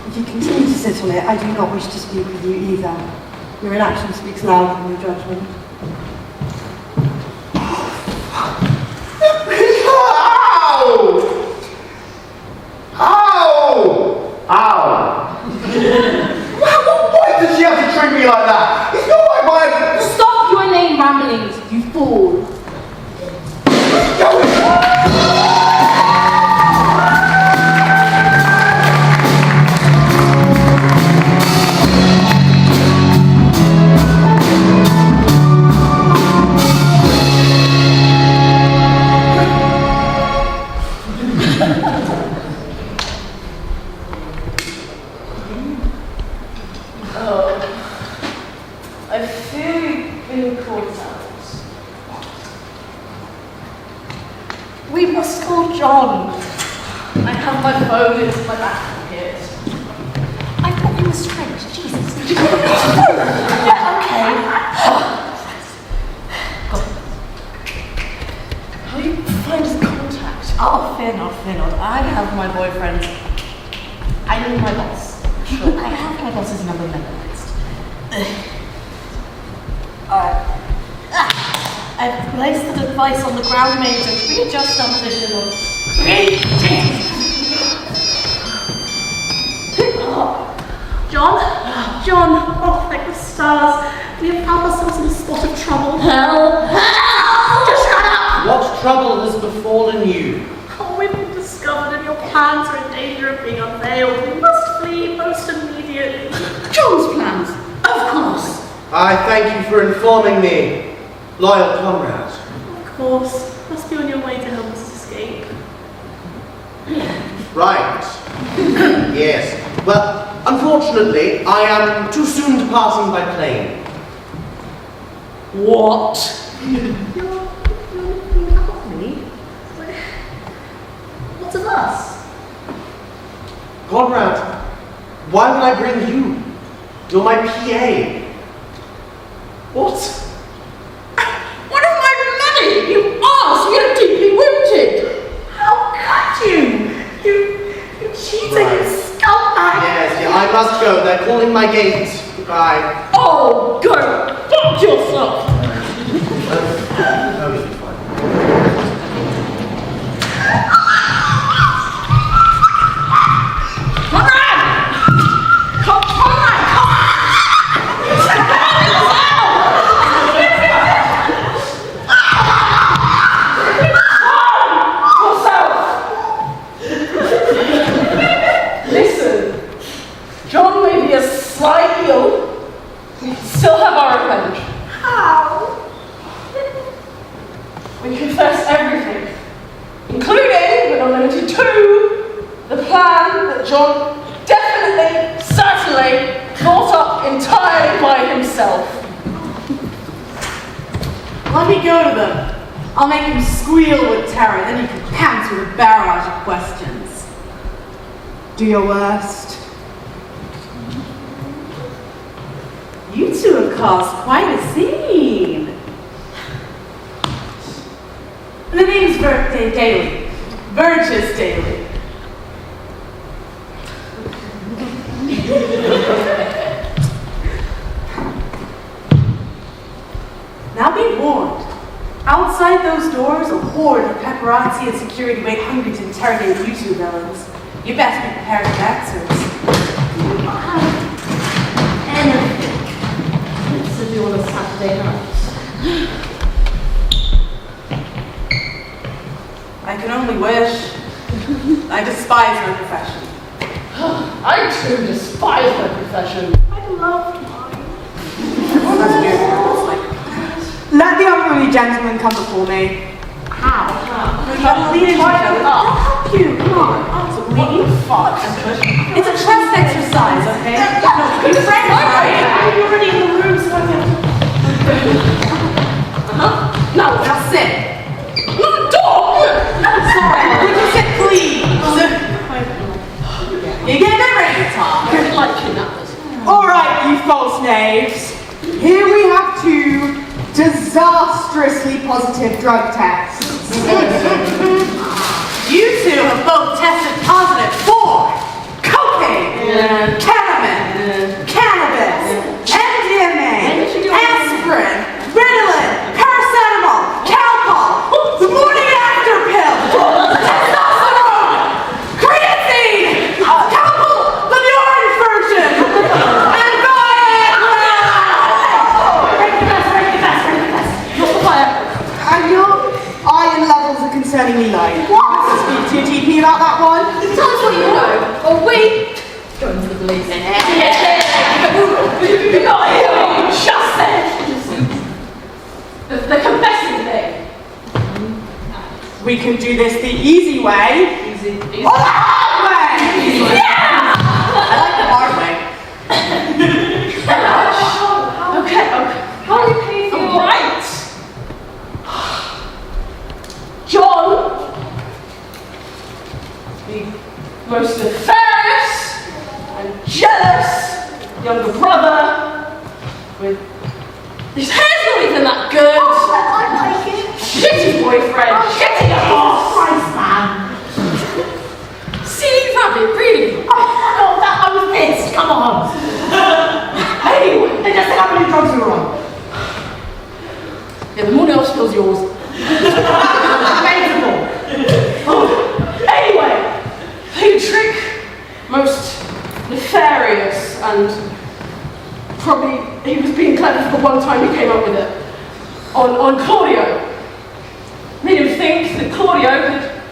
S3: If you continue to sit on it, I do not wish to speak with you either. Your inaction speaks louder than your judgment.
S1: Why does she have to treat me like that? It's not like my...
S4: Stop your name ramblings, you fool!
S2: I feel you've been caught out.
S9: We must call John.
S2: I have my phone in my back pocket.
S9: I thought you were strange. Jesus. Yeah, okay.
S2: How do you find his contact?
S9: Oh, fear not, fear not. I have my boyfriend.
S2: I know my boss.
S9: Sure. I have my boss's number memorized. I've placed the device on the ground main to readjust our position of
S12: John, oh, thank the stars. We have found ourselves in a spot of trouble.
S5: Help!
S12: Just shut up!
S7: What trouble has befallen you?
S12: Oh, we've been discovered and your plans are in danger of being unveiled. We must flee most immediately.
S9: John's plans, of course.
S10: I thank you for informing me, loyal comrade.
S12: Of course. Must be on your way to help us escape.
S10: Right. Yes. Well, unfortunately, I am too soon departing by plane.
S9: What?
S12: You're not me. What of us?
S10: Conrad, why would I bring you? You're my PA. What?
S9: What of my money? You asked. We are deeply wounded.
S12: How could you? You cheating
S10: Right.
S12: scumbag!
S10: Yes, yeah, I must go. They're calling my gate. Goodbye.
S9: Oh, go fuck yourself.
S2: John may be a sly heel. We can still have our revenge.
S12: How?
S2: We confess everything, including, but not limited to, the plan that John definitely, certainly, thought up entirely by himself.
S12: Let me go to them. I'll make him squeal with terror, then you can pant with a barrage of questions. Do your worst. You two have caused quite a scene. The name's Daly. Burgess Daly. Now be warned. Outside those doors, a horde of paparazzi and security wait hungry to interrogate you two villains. You best be prepared for answers.
S2: Anything to do on a Saturday night.
S12: I can only wish. childish. I despise my profession.
S2: I too despise my profession.
S4: I love mine.
S12: Let the unruly gentleman come before me. How? Lean into each other. I'll help you. Come on. So lean, fuck, and push. It's a chest exercise, okay? You're friends, right? You're already in the room, so I can. Now sit.
S2: Not dog!
S12: Sorry, would you sit, please? You get it ready, Tom.
S2: I like kidnappers.
S12: Alright, you false knaves. Here we have two disastrously positive drug tests. You two have both tested positive for cocaine, ketamine, cannabis, MDMA, aspirin, Ritalin, paracetamol, Calpol, the morning after pill, testosterone, creatine, Calpol, the orange version, and and your iron levels are concerningly low. Speak to your GP about that one.
S6: Tell us what you know, or we go into the police.
S2: You got it! Just said! The confessing thing.
S12: We can do this the easy way.
S2: Easy.
S12: Or the hard way!
S2: Yeah!
S12: I like the hard way.
S2: Okay.
S14: How do you pay for your
S2: Right! John, the most nefarious and jealous younger brother, with his hair's not even that good.
S4: I like it.
S2: Shitty boyfriend, shitty boss.
S9: Christ, man.
S2: Silly rabbit, really.
S9: Oh, I was pissed. Come on.
S2: Anyway,
S9: They just said how many drugs we were on.
S2: yeah, the morning else feels yours.
S9: Debatable.
S2: Anyway, played a trick, most nefarious, and probably he was being clever for the one time he came up with it, on Claudio. Made him think that Claudio had,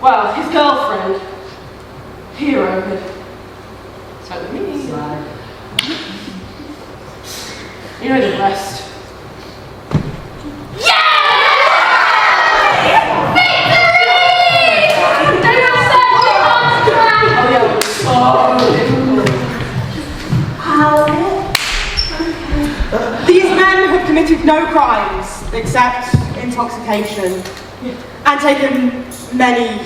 S2: well, his girlfriend, Hero, had slept with me. You know the rest.
S12: These men have committed no crimes except intoxication and taken many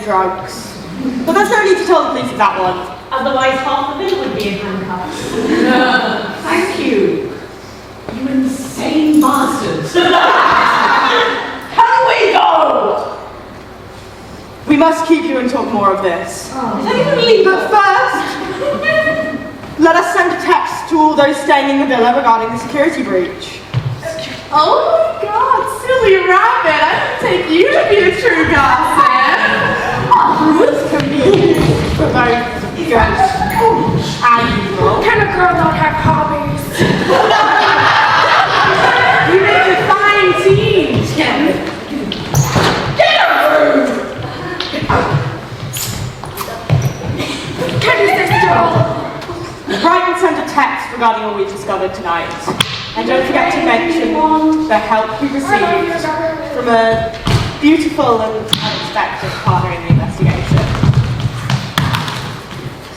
S12: drugs. But there's no need to tell the police of that one.
S9: Otherwise, half of it would be in handcuffs.
S15: Thank you. You insane bastards.
S2: How do we go?
S12: We must keep you and talk more of this.
S2: Is that even legal?
S12: But first, let us send a text to all those staying in the villa regarding the security breach. Oh my god, silly rabbit, I don't take you to be a true gossip. This can be for both good and evil.
S13: Can a girl not have hobbies?
S12: We make a fine team.
S2: Get a room!
S13: Can you stay still?
S12: Write and send a text regarding all we discovered tonight. And don't forget to mention the help we received from a beautiful and unexpected partner in the investigation.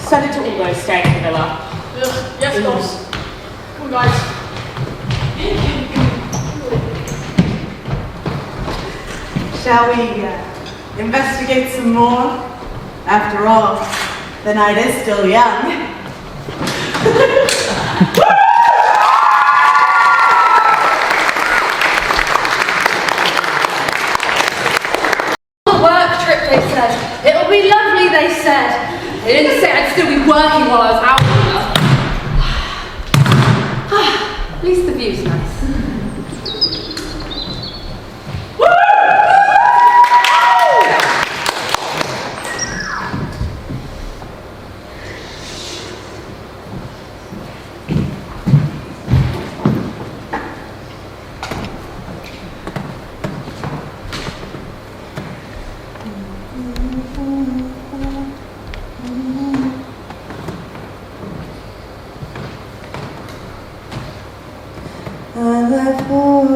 S12: Send it to all those staying in the villa.
S2: Yes, boss. Come on, guys.
S12: Shall we investigate some more? After all, the night is still young.
S6: Work trip, they said. It'll be lovely, they said. They didn't say I'd still be working while I was out here. At least the view's nice.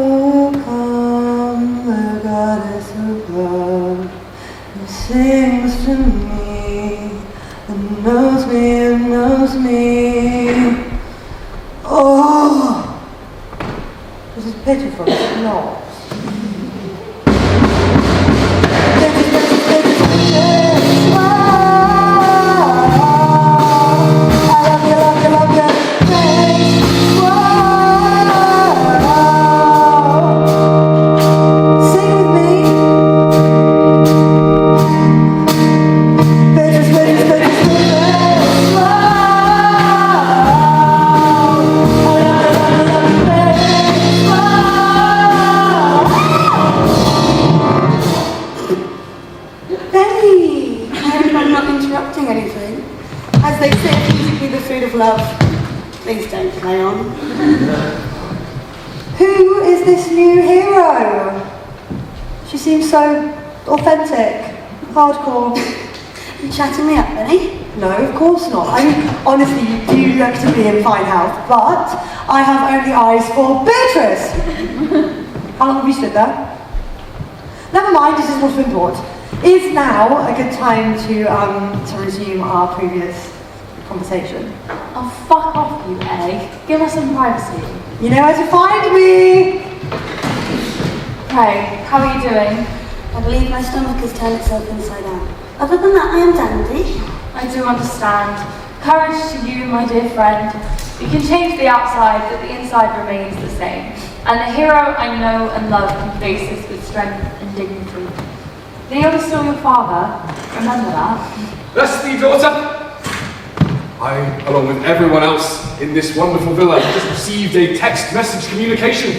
S3: come, the goddess of love, and sings to me, and knows me, and knows me. Oh, this is pitiful, is it not?
S11: Love, please don't play on.
S3: Who is this new hero? She seems so authentic, hardcore.
S11: You chatting me up, Benny?
S3: No, of course not. I mean, honestly, you do look to be in fine health, but I have only eyes for Beatrice. How long have you stood there? Never mind, this is not important. Is now a good time to resume our previous conversation?
S14: Oh, fuck off, you egg. Give us some privacy.
S3: You know where to find me!
S14: Hey, how are you doing?
S11: I believe my stomach has turned itself inside out. Other than that, I am dandy.
S14: I do understand. Courage to you, my dear friend. You can change the outside, but the inside remains the same. And the hero I know and love can face this with strength and dignity. Leo is still your father. Remember that.
S8: Bless thee, daughter! I, along with everyone else in this wonderful villa, have just received a text message communication.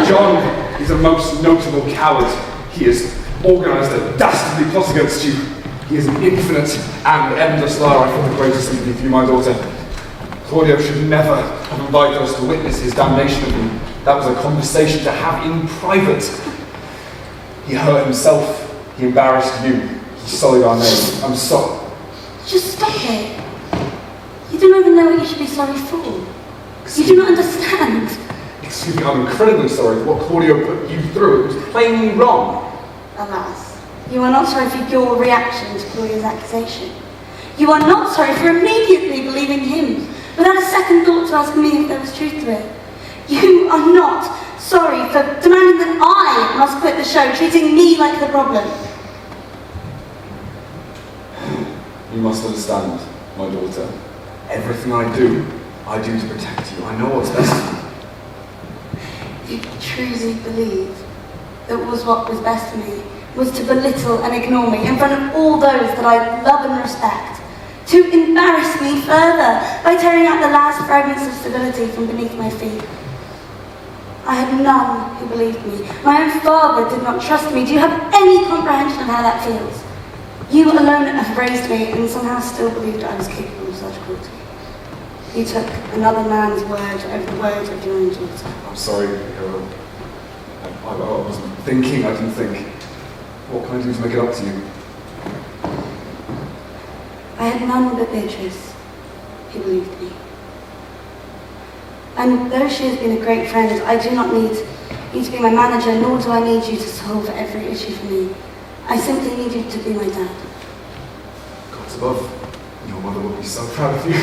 S8: John is a most notable coward. He has organised a dastardly plot against you. He is an infinite and endless liar. I feel the greatest sympathy for you, my daughter. Claudio should never have invited us to witness his damnation of you. That was a conversation to have in private. He hurt himself. He embarrassed you. He sullied our name. I'm sorry.
S11: Just stop it. You don't even know what you should be sorry for. You do not understand.
S8: Excuse me, I'm incredibly sorry for what Claudio put you through. It was plainly wrong.
S11: Alas, you are not sorry for your reaction to Claudio's accusation. You are not sorry for immediately believing him, without a second thought to asking me if there was truth to it. You are not sorry for demanding that I must quit the show, treating me like the problem.
S8: You must understand, my daughter. Everything I do to protect you. I know what's best for you.
S11: You truly believe that what was best for me was to belittle and ignore me in front of all those that I love and respect, to embarrass me further by tearing out the last fragments of stability from beneath my feet. I had none who believed me. My own father did not trust me. Do you have any comprehension of how that feels? You alone have raised me and somehow still believed I was capable of such cruelty. You took another man's word over the word of your own daughter.
S8: I'm sorry, Hero. I wasn't thinking, I didn't think. What can I do to make it up to you?
S11: I had none but Beatrice who believed me. And though she has been a great friend, I do not need you to be my manager, nor do I need you to solve every issue for me. I simply need you to be my dad.
S8: Gods above, your mother will be so proud of you.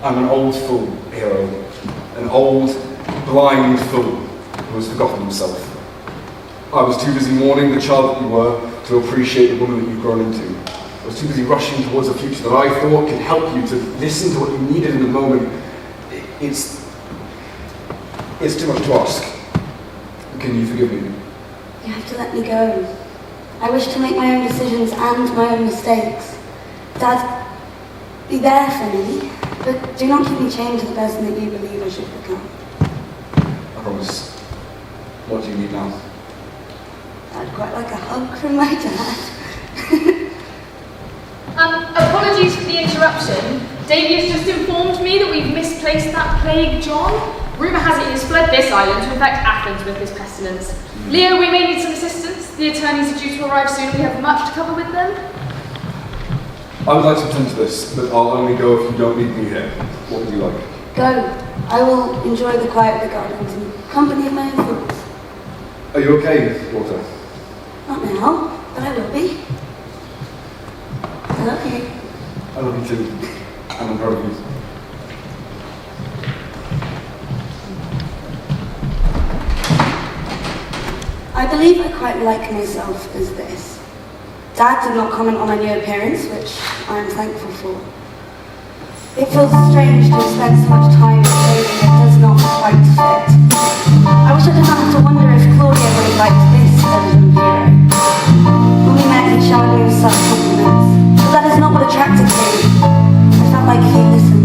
S8: I'm an old fool, Hero. An old, blind fool who has forgotten himself. I was too busy mourning the child that you were to appreciate the woman that you've grown into. I was too busy rushing towards a future that I thought could help you to listen to what you needed in the moment. It's too much to ask. Can you forgive me?
S11: You have to let me go. I wish to make my own decisions and my own mistakes. Dad, be there for me, but do not keep me chained to the person that you believe I should become.
S8: I promise. What do you need now?
S11: I'd quite like a hug from my dad.
S5: Apologies for the interruption. Davy has just informed me that we've misplaced that plague John. Rumour has it he has fled this island to infect Athens with his pestilence. Leo, we may need some assistance. The attorneys are due to arrive soon. We have much to cover with them.
S8: I would like to attend to this, but I'll only go if you don't need me here. What would you like?
S11: Go. I will enjoy the quiet of the gardens and company of my own thoughts.
S8: Are you okay, Walter?
S11: Not now, but I will be. I love you.
S8: I love you too. And I'm proud of you.
S11: I believe I quite like myself as this. Dad did not comment on my new appearance, which I am thankful for. It feels strange to have spent so much time in a clothing that does not quite fit. I wish I did not have to wonder if Claudia would have liked this version of Hero. When we met, he showered me with such compliments, but that is not what attracted me. I felt like he listened.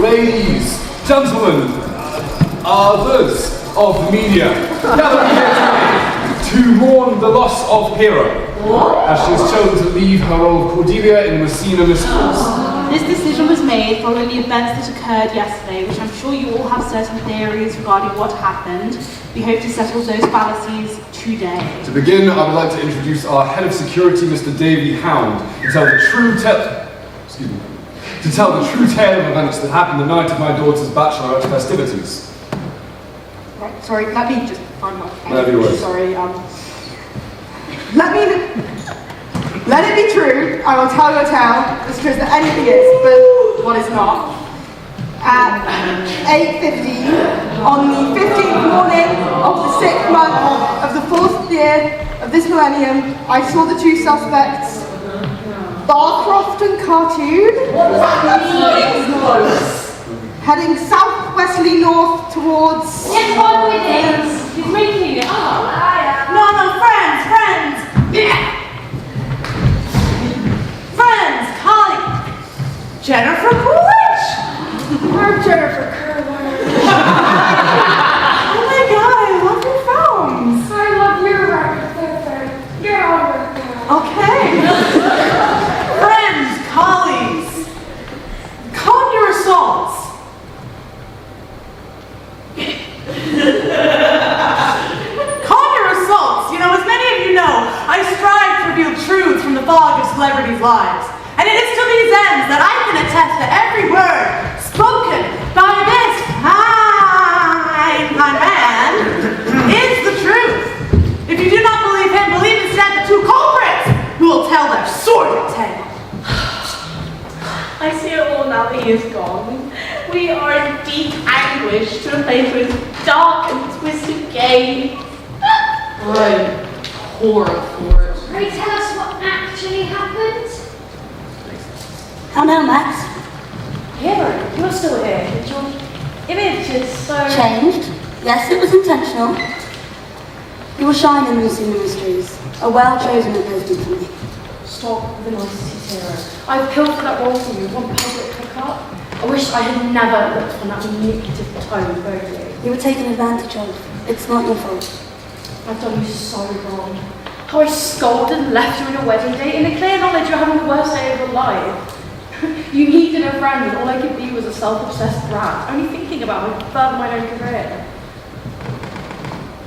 S8: ladies, gentlemen, others of the media, gathering here tonight to mourn the loss of Hero, as she has chosen to leave her role of Cordelia in Messina Mysteries.
S12: This decision was made following the events that occurred yesterday, which I'm sure you all have certain theories regarding what happened. We hope to settle those fallacies today.
S8: To begin, I would like to introduce our head of security, Mr. Davy Hound, to tell the true tale of events that happened the night of my daughter's bachelorette festivities.
S12: Right, sorry, let me just find my
S8: Whatever you wish.
S12: Sorry, let it be true, I will tell you a tale as true as anything is, but what is not. At 8:50, on the 15th morning of the 6th month of the 4th year of this millennium, I saw the two suspects, Barcroft and Cartoon, heading southwesterly north towards...
S5: Get on with it! You're making it up.
S12: No, friends! Yeah. Friends, colleagues, Jennifer Coolidge!
S3: I'm Jennifer Kerwin.
S12: Oh my god, I love your films!
S3: I love your record. You're on record.
S12: Okay. Friends, colleagues, calm your assaults. Calm your assaults. You know, as many of you know, I strive to reveal truth from the fog of celebrities' lives. And it is to these ends that I can attest that every word spoken by this fine man is the truth. If you do not believe him, believe instead the two culprits who will tell their sordid tale.
S9: I see it all now that he is gone. We are in deep anguish to replace his dark and twisted game.
S2: I'm horror for it.
S6: Pray tell us what actually happened.
S11: How now, Max?
S9: Hero, you're still here. Your image is so...
S11: Changed? Yes, it was intentional. You were Shayan in the Messina Mysteries, a well-chosen replacement for me.
S2: Stop the niceties, Hero. I've pilfered that role from you, one public hookup. I wish I had never looked on that manipulative tone vocally.
S11: You were taken advantage of. It's not your fault.
S2: I've done you so wrong. How I scolded and left you on your wedding date in the clear knowledge you're having the worst day of your life. You needed a friend and all I could be was a self-obsessed brat, only thinking about how to further my own career.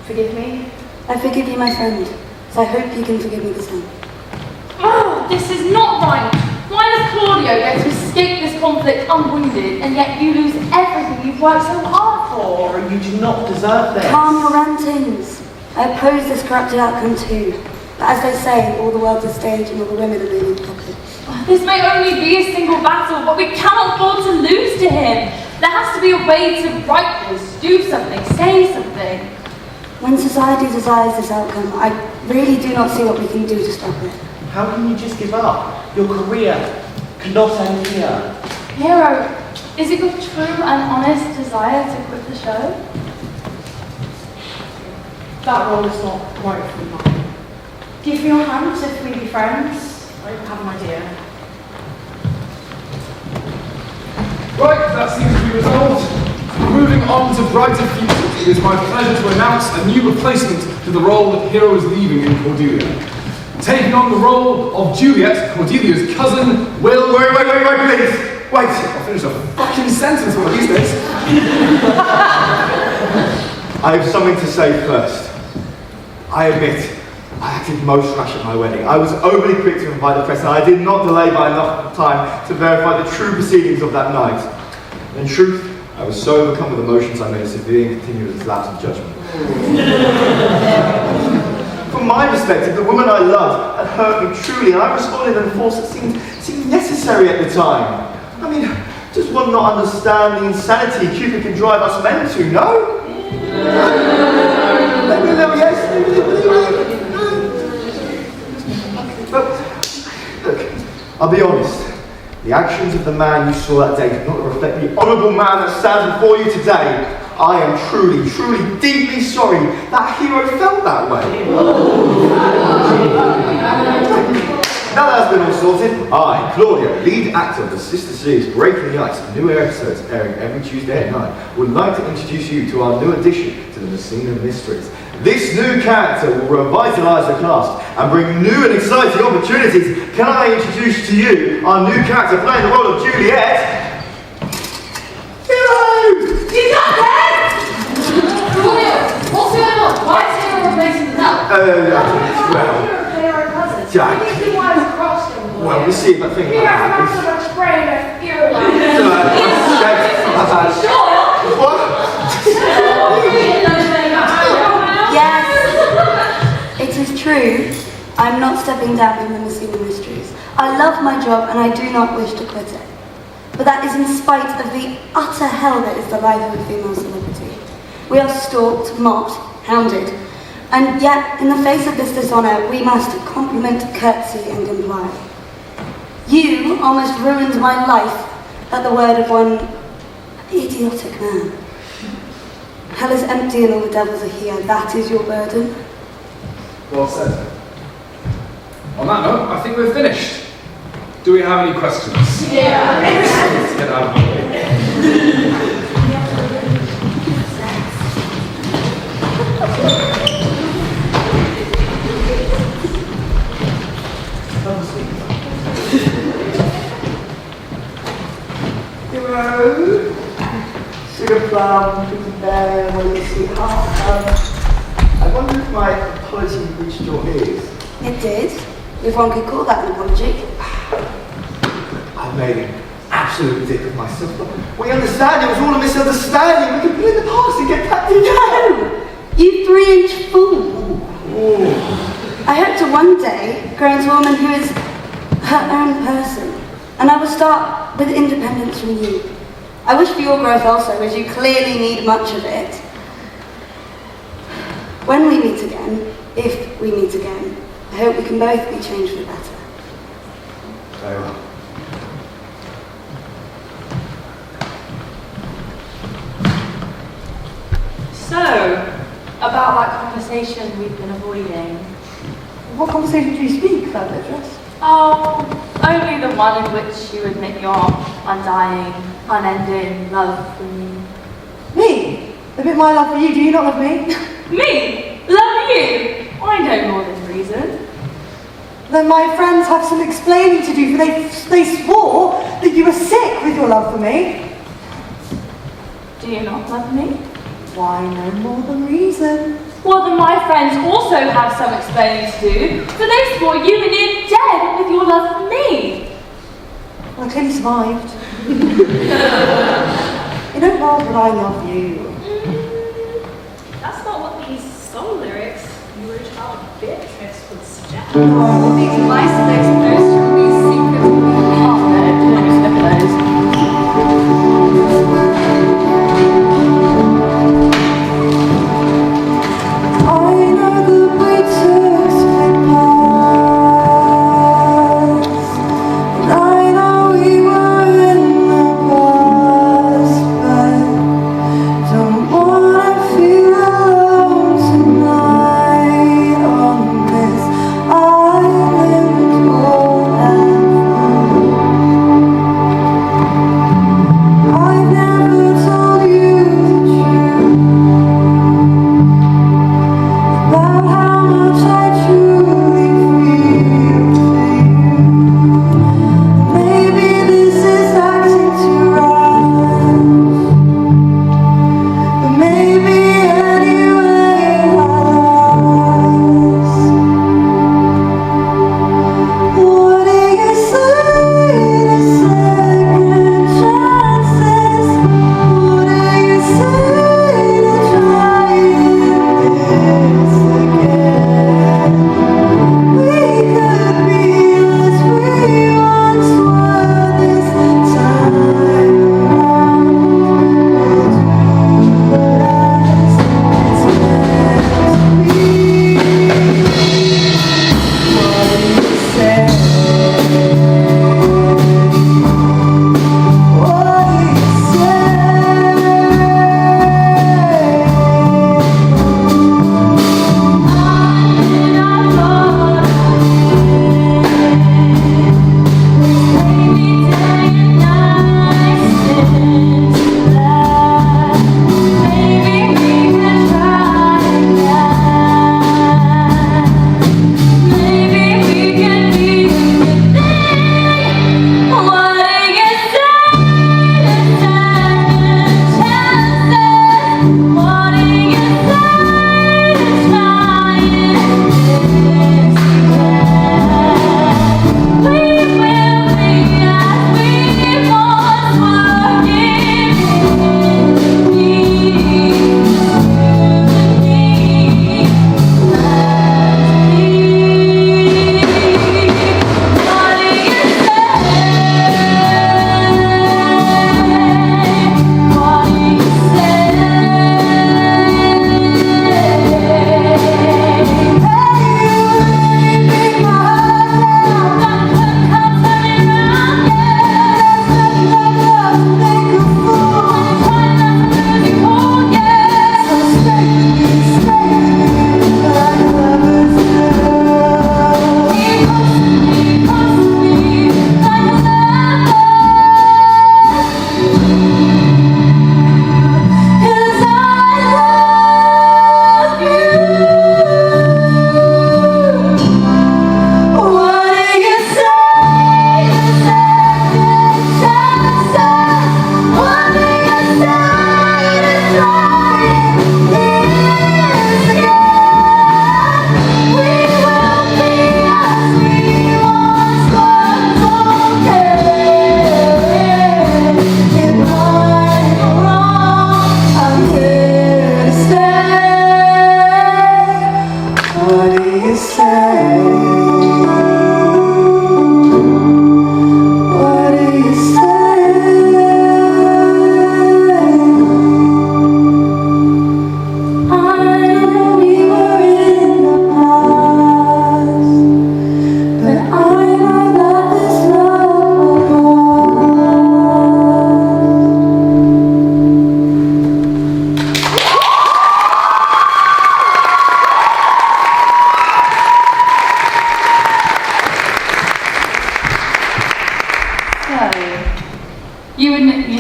S2: Forgive me?
S11: I forgive you, my friend, so I hope you can forgive me the same.
S14: Oh, this is not right. Why does Claudio get to escape this conflict unwounded, and yet you lose everything you've worked so hard for?
S7: You do not deserve this.
S11: Calm your rantings. I oppose this corrupted outcome too. But as they say, all the world's a stage and all the women are leading puppets.
S14: This may only be a single battle, but we cannot afford to lose to him. There has to be a way to right this, do something, say something.
S11: When society desires this outcome, I really do not see what we can do to stop it.
S7: How can you just give up? Your career cannot end here.
S14: Hero, is it your true and honest desire to quit the show?
S2: That role is not right for mine. Give me your hand if we be friends. I have an idea.
S8: Right, that seems to be resolved. Moving on to brighter futures, it is my pleasure to announce a new replacement to the role that Hero is leaving in Cordelia. Taking on the role of Juliet, Cordelia's cousin, will...
S1: Wait, please. Wait.
S8: I'll finish a fucking sentence one of these days.
S1: I have something to say first. I admit, I acted most rash at my wedding. I was overly quick to invite the press, and I did not delay by enough time to verify the true proceedings of that night. In truth, I was so overcome with emotions I made a severe and continuous lapse of judgment. From my perspective, the woman I loved had hurt me truly, and I responded in a force that seemed necessary at the time. I mean, does one not understand the insanity Cupid can drive us men to, no? Maybe a little yes, maybe a little no. But, look, I'll be honest. The actions of the man you saw that day did not reflect the honourable man that stands before you today. I am truly, truly, deeply sorry that Hero felt that way. now that's been all sorted, I, Claudio, lead actor of the sister series Breaking the Ice, new episodes airing every Tuesday at 9, would like to introduce you to our new addition to the Messina Mysteries. This new character will revitalise the cast and bring new and exciting opportunities. Can I introduce to you our new character playing the role of Juliet? Hello!
S6: You got that? Claudio, what's going on? Why is Hero replacing the nut?
S1: Jack. Well, we'll see if that thing happens.
S11: Yes, it is true. I'm not stepping down from the Messina Mysteries. I love my job and I do not wish to quit it. But that is in spite of the utter hell that is the life of a female celebrity. We are stalked, mocked, hounded. And yet, in the face of this dishonour, we must compliment, curtsy and comply. You almost ruined my life at the word of one idiotic man. Hell is empty and all the devils are here. That is your burden.
S8: Well said. On that note, I think we're finished. Do we have any questions?
S6: Yeah.
S8: Let's get out of the way.
S10: Hero, sugar plum, pretty bear, well, sweetheart. I wonder if my apology reached your ears.
S11: It did, if one could call that an apology.
S10: I made an absolute dick of myself, but we understand it was all a misunderstanding. We can put it in the past and get back together.
S11: No! You 3-inch fool!
S10: Ooh.
S11: I hope to one day grow into a woman who is her own person, and I will start with independence from you. I wish for your growth also, as you clearly need much of it. When we meet again, if we meet again, I hope we can both be changed for the better.
S10: Very well.
S14: So, about that conversation we've been avoiding.
S3: What conversation do you speak, Further Dress?
S14: Oh, only the one in which you admit your undying, unending love for me.
S3: Me? Admit my love for you, do you not love me?
S14: Me? Love you? I know more than reason.
S3: Then my friends have some explaining to do, for they swore that you were sick with your love for me.
S14: Do you not love me?
S3: Why, no more than reason.
S14: Well, then my friends also have some explaining to do, for they swore you were near dead with your love for me.
S3: Well, I clearly survived. You don't love, but I love you.
S2: That's not what these song lyrics, you were a child of Beatrice, would suggest.
S6: Oh, these mice are supposed to be secret.
S14: Oh, no, don't just look at those.
S3: I know the way to explain past, and I know we were in the past, but don't wanna feel alone tonight on this island cold and full. I've never told you the truth about how much I truly feel for you. Maybe this is acting too rough, but maybe anyway I lost. What do you say to second chances? What do you say to trying this again? We could be as we once were this time around. We'll do as it's meant to be. What do you say? What do you say?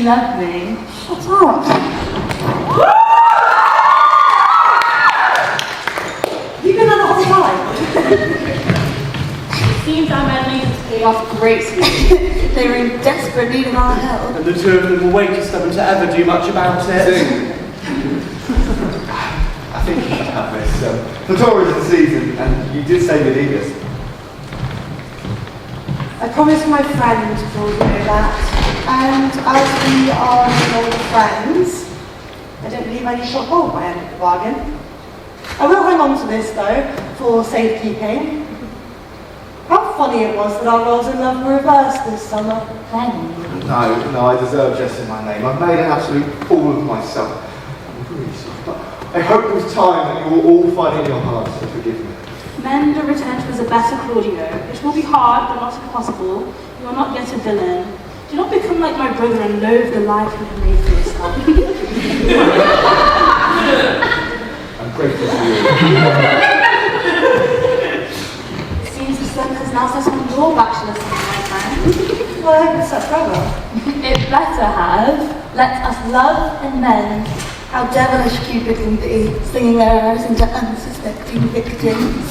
S14: love me.
S11: Shut up. You been there the whole time?
S9: Seems our meddling paid off gracefully.
S11: They were in desperate need of our help.
S10: And the two of them were way too stubborn to ever do much about it.
S1: Sing. I think you should have this. The tourism season, and you did say you'd eat this.
S3: I promised my friend Claudio that, and as we are no longer friends, I don't believe I shall hold my end of the bargain. I will hang on to this though, for safekeeping. How funny it was that our roles in love were reversed this summer.
S1: No, I deserve just in my name. I've made an absolute fool of myself. I'm really sorry, but I hope with time that you will all find in your hearts to forgive me.
S4: Mend and return to as a better Claudio. It will be hard, but not impossible. You are not yet a villain. Do not become like my brother and loathe the life you have made for yourself.
S1: I'm grateful to you.
S4: It seems the sun has now set on your bachelor son, my friend.
S3: Well, I hope it's that brother.
S14: It better have. Let us love and mend.
S11: How devilish Cupid can be, singing their arrows into unsuspecting victims.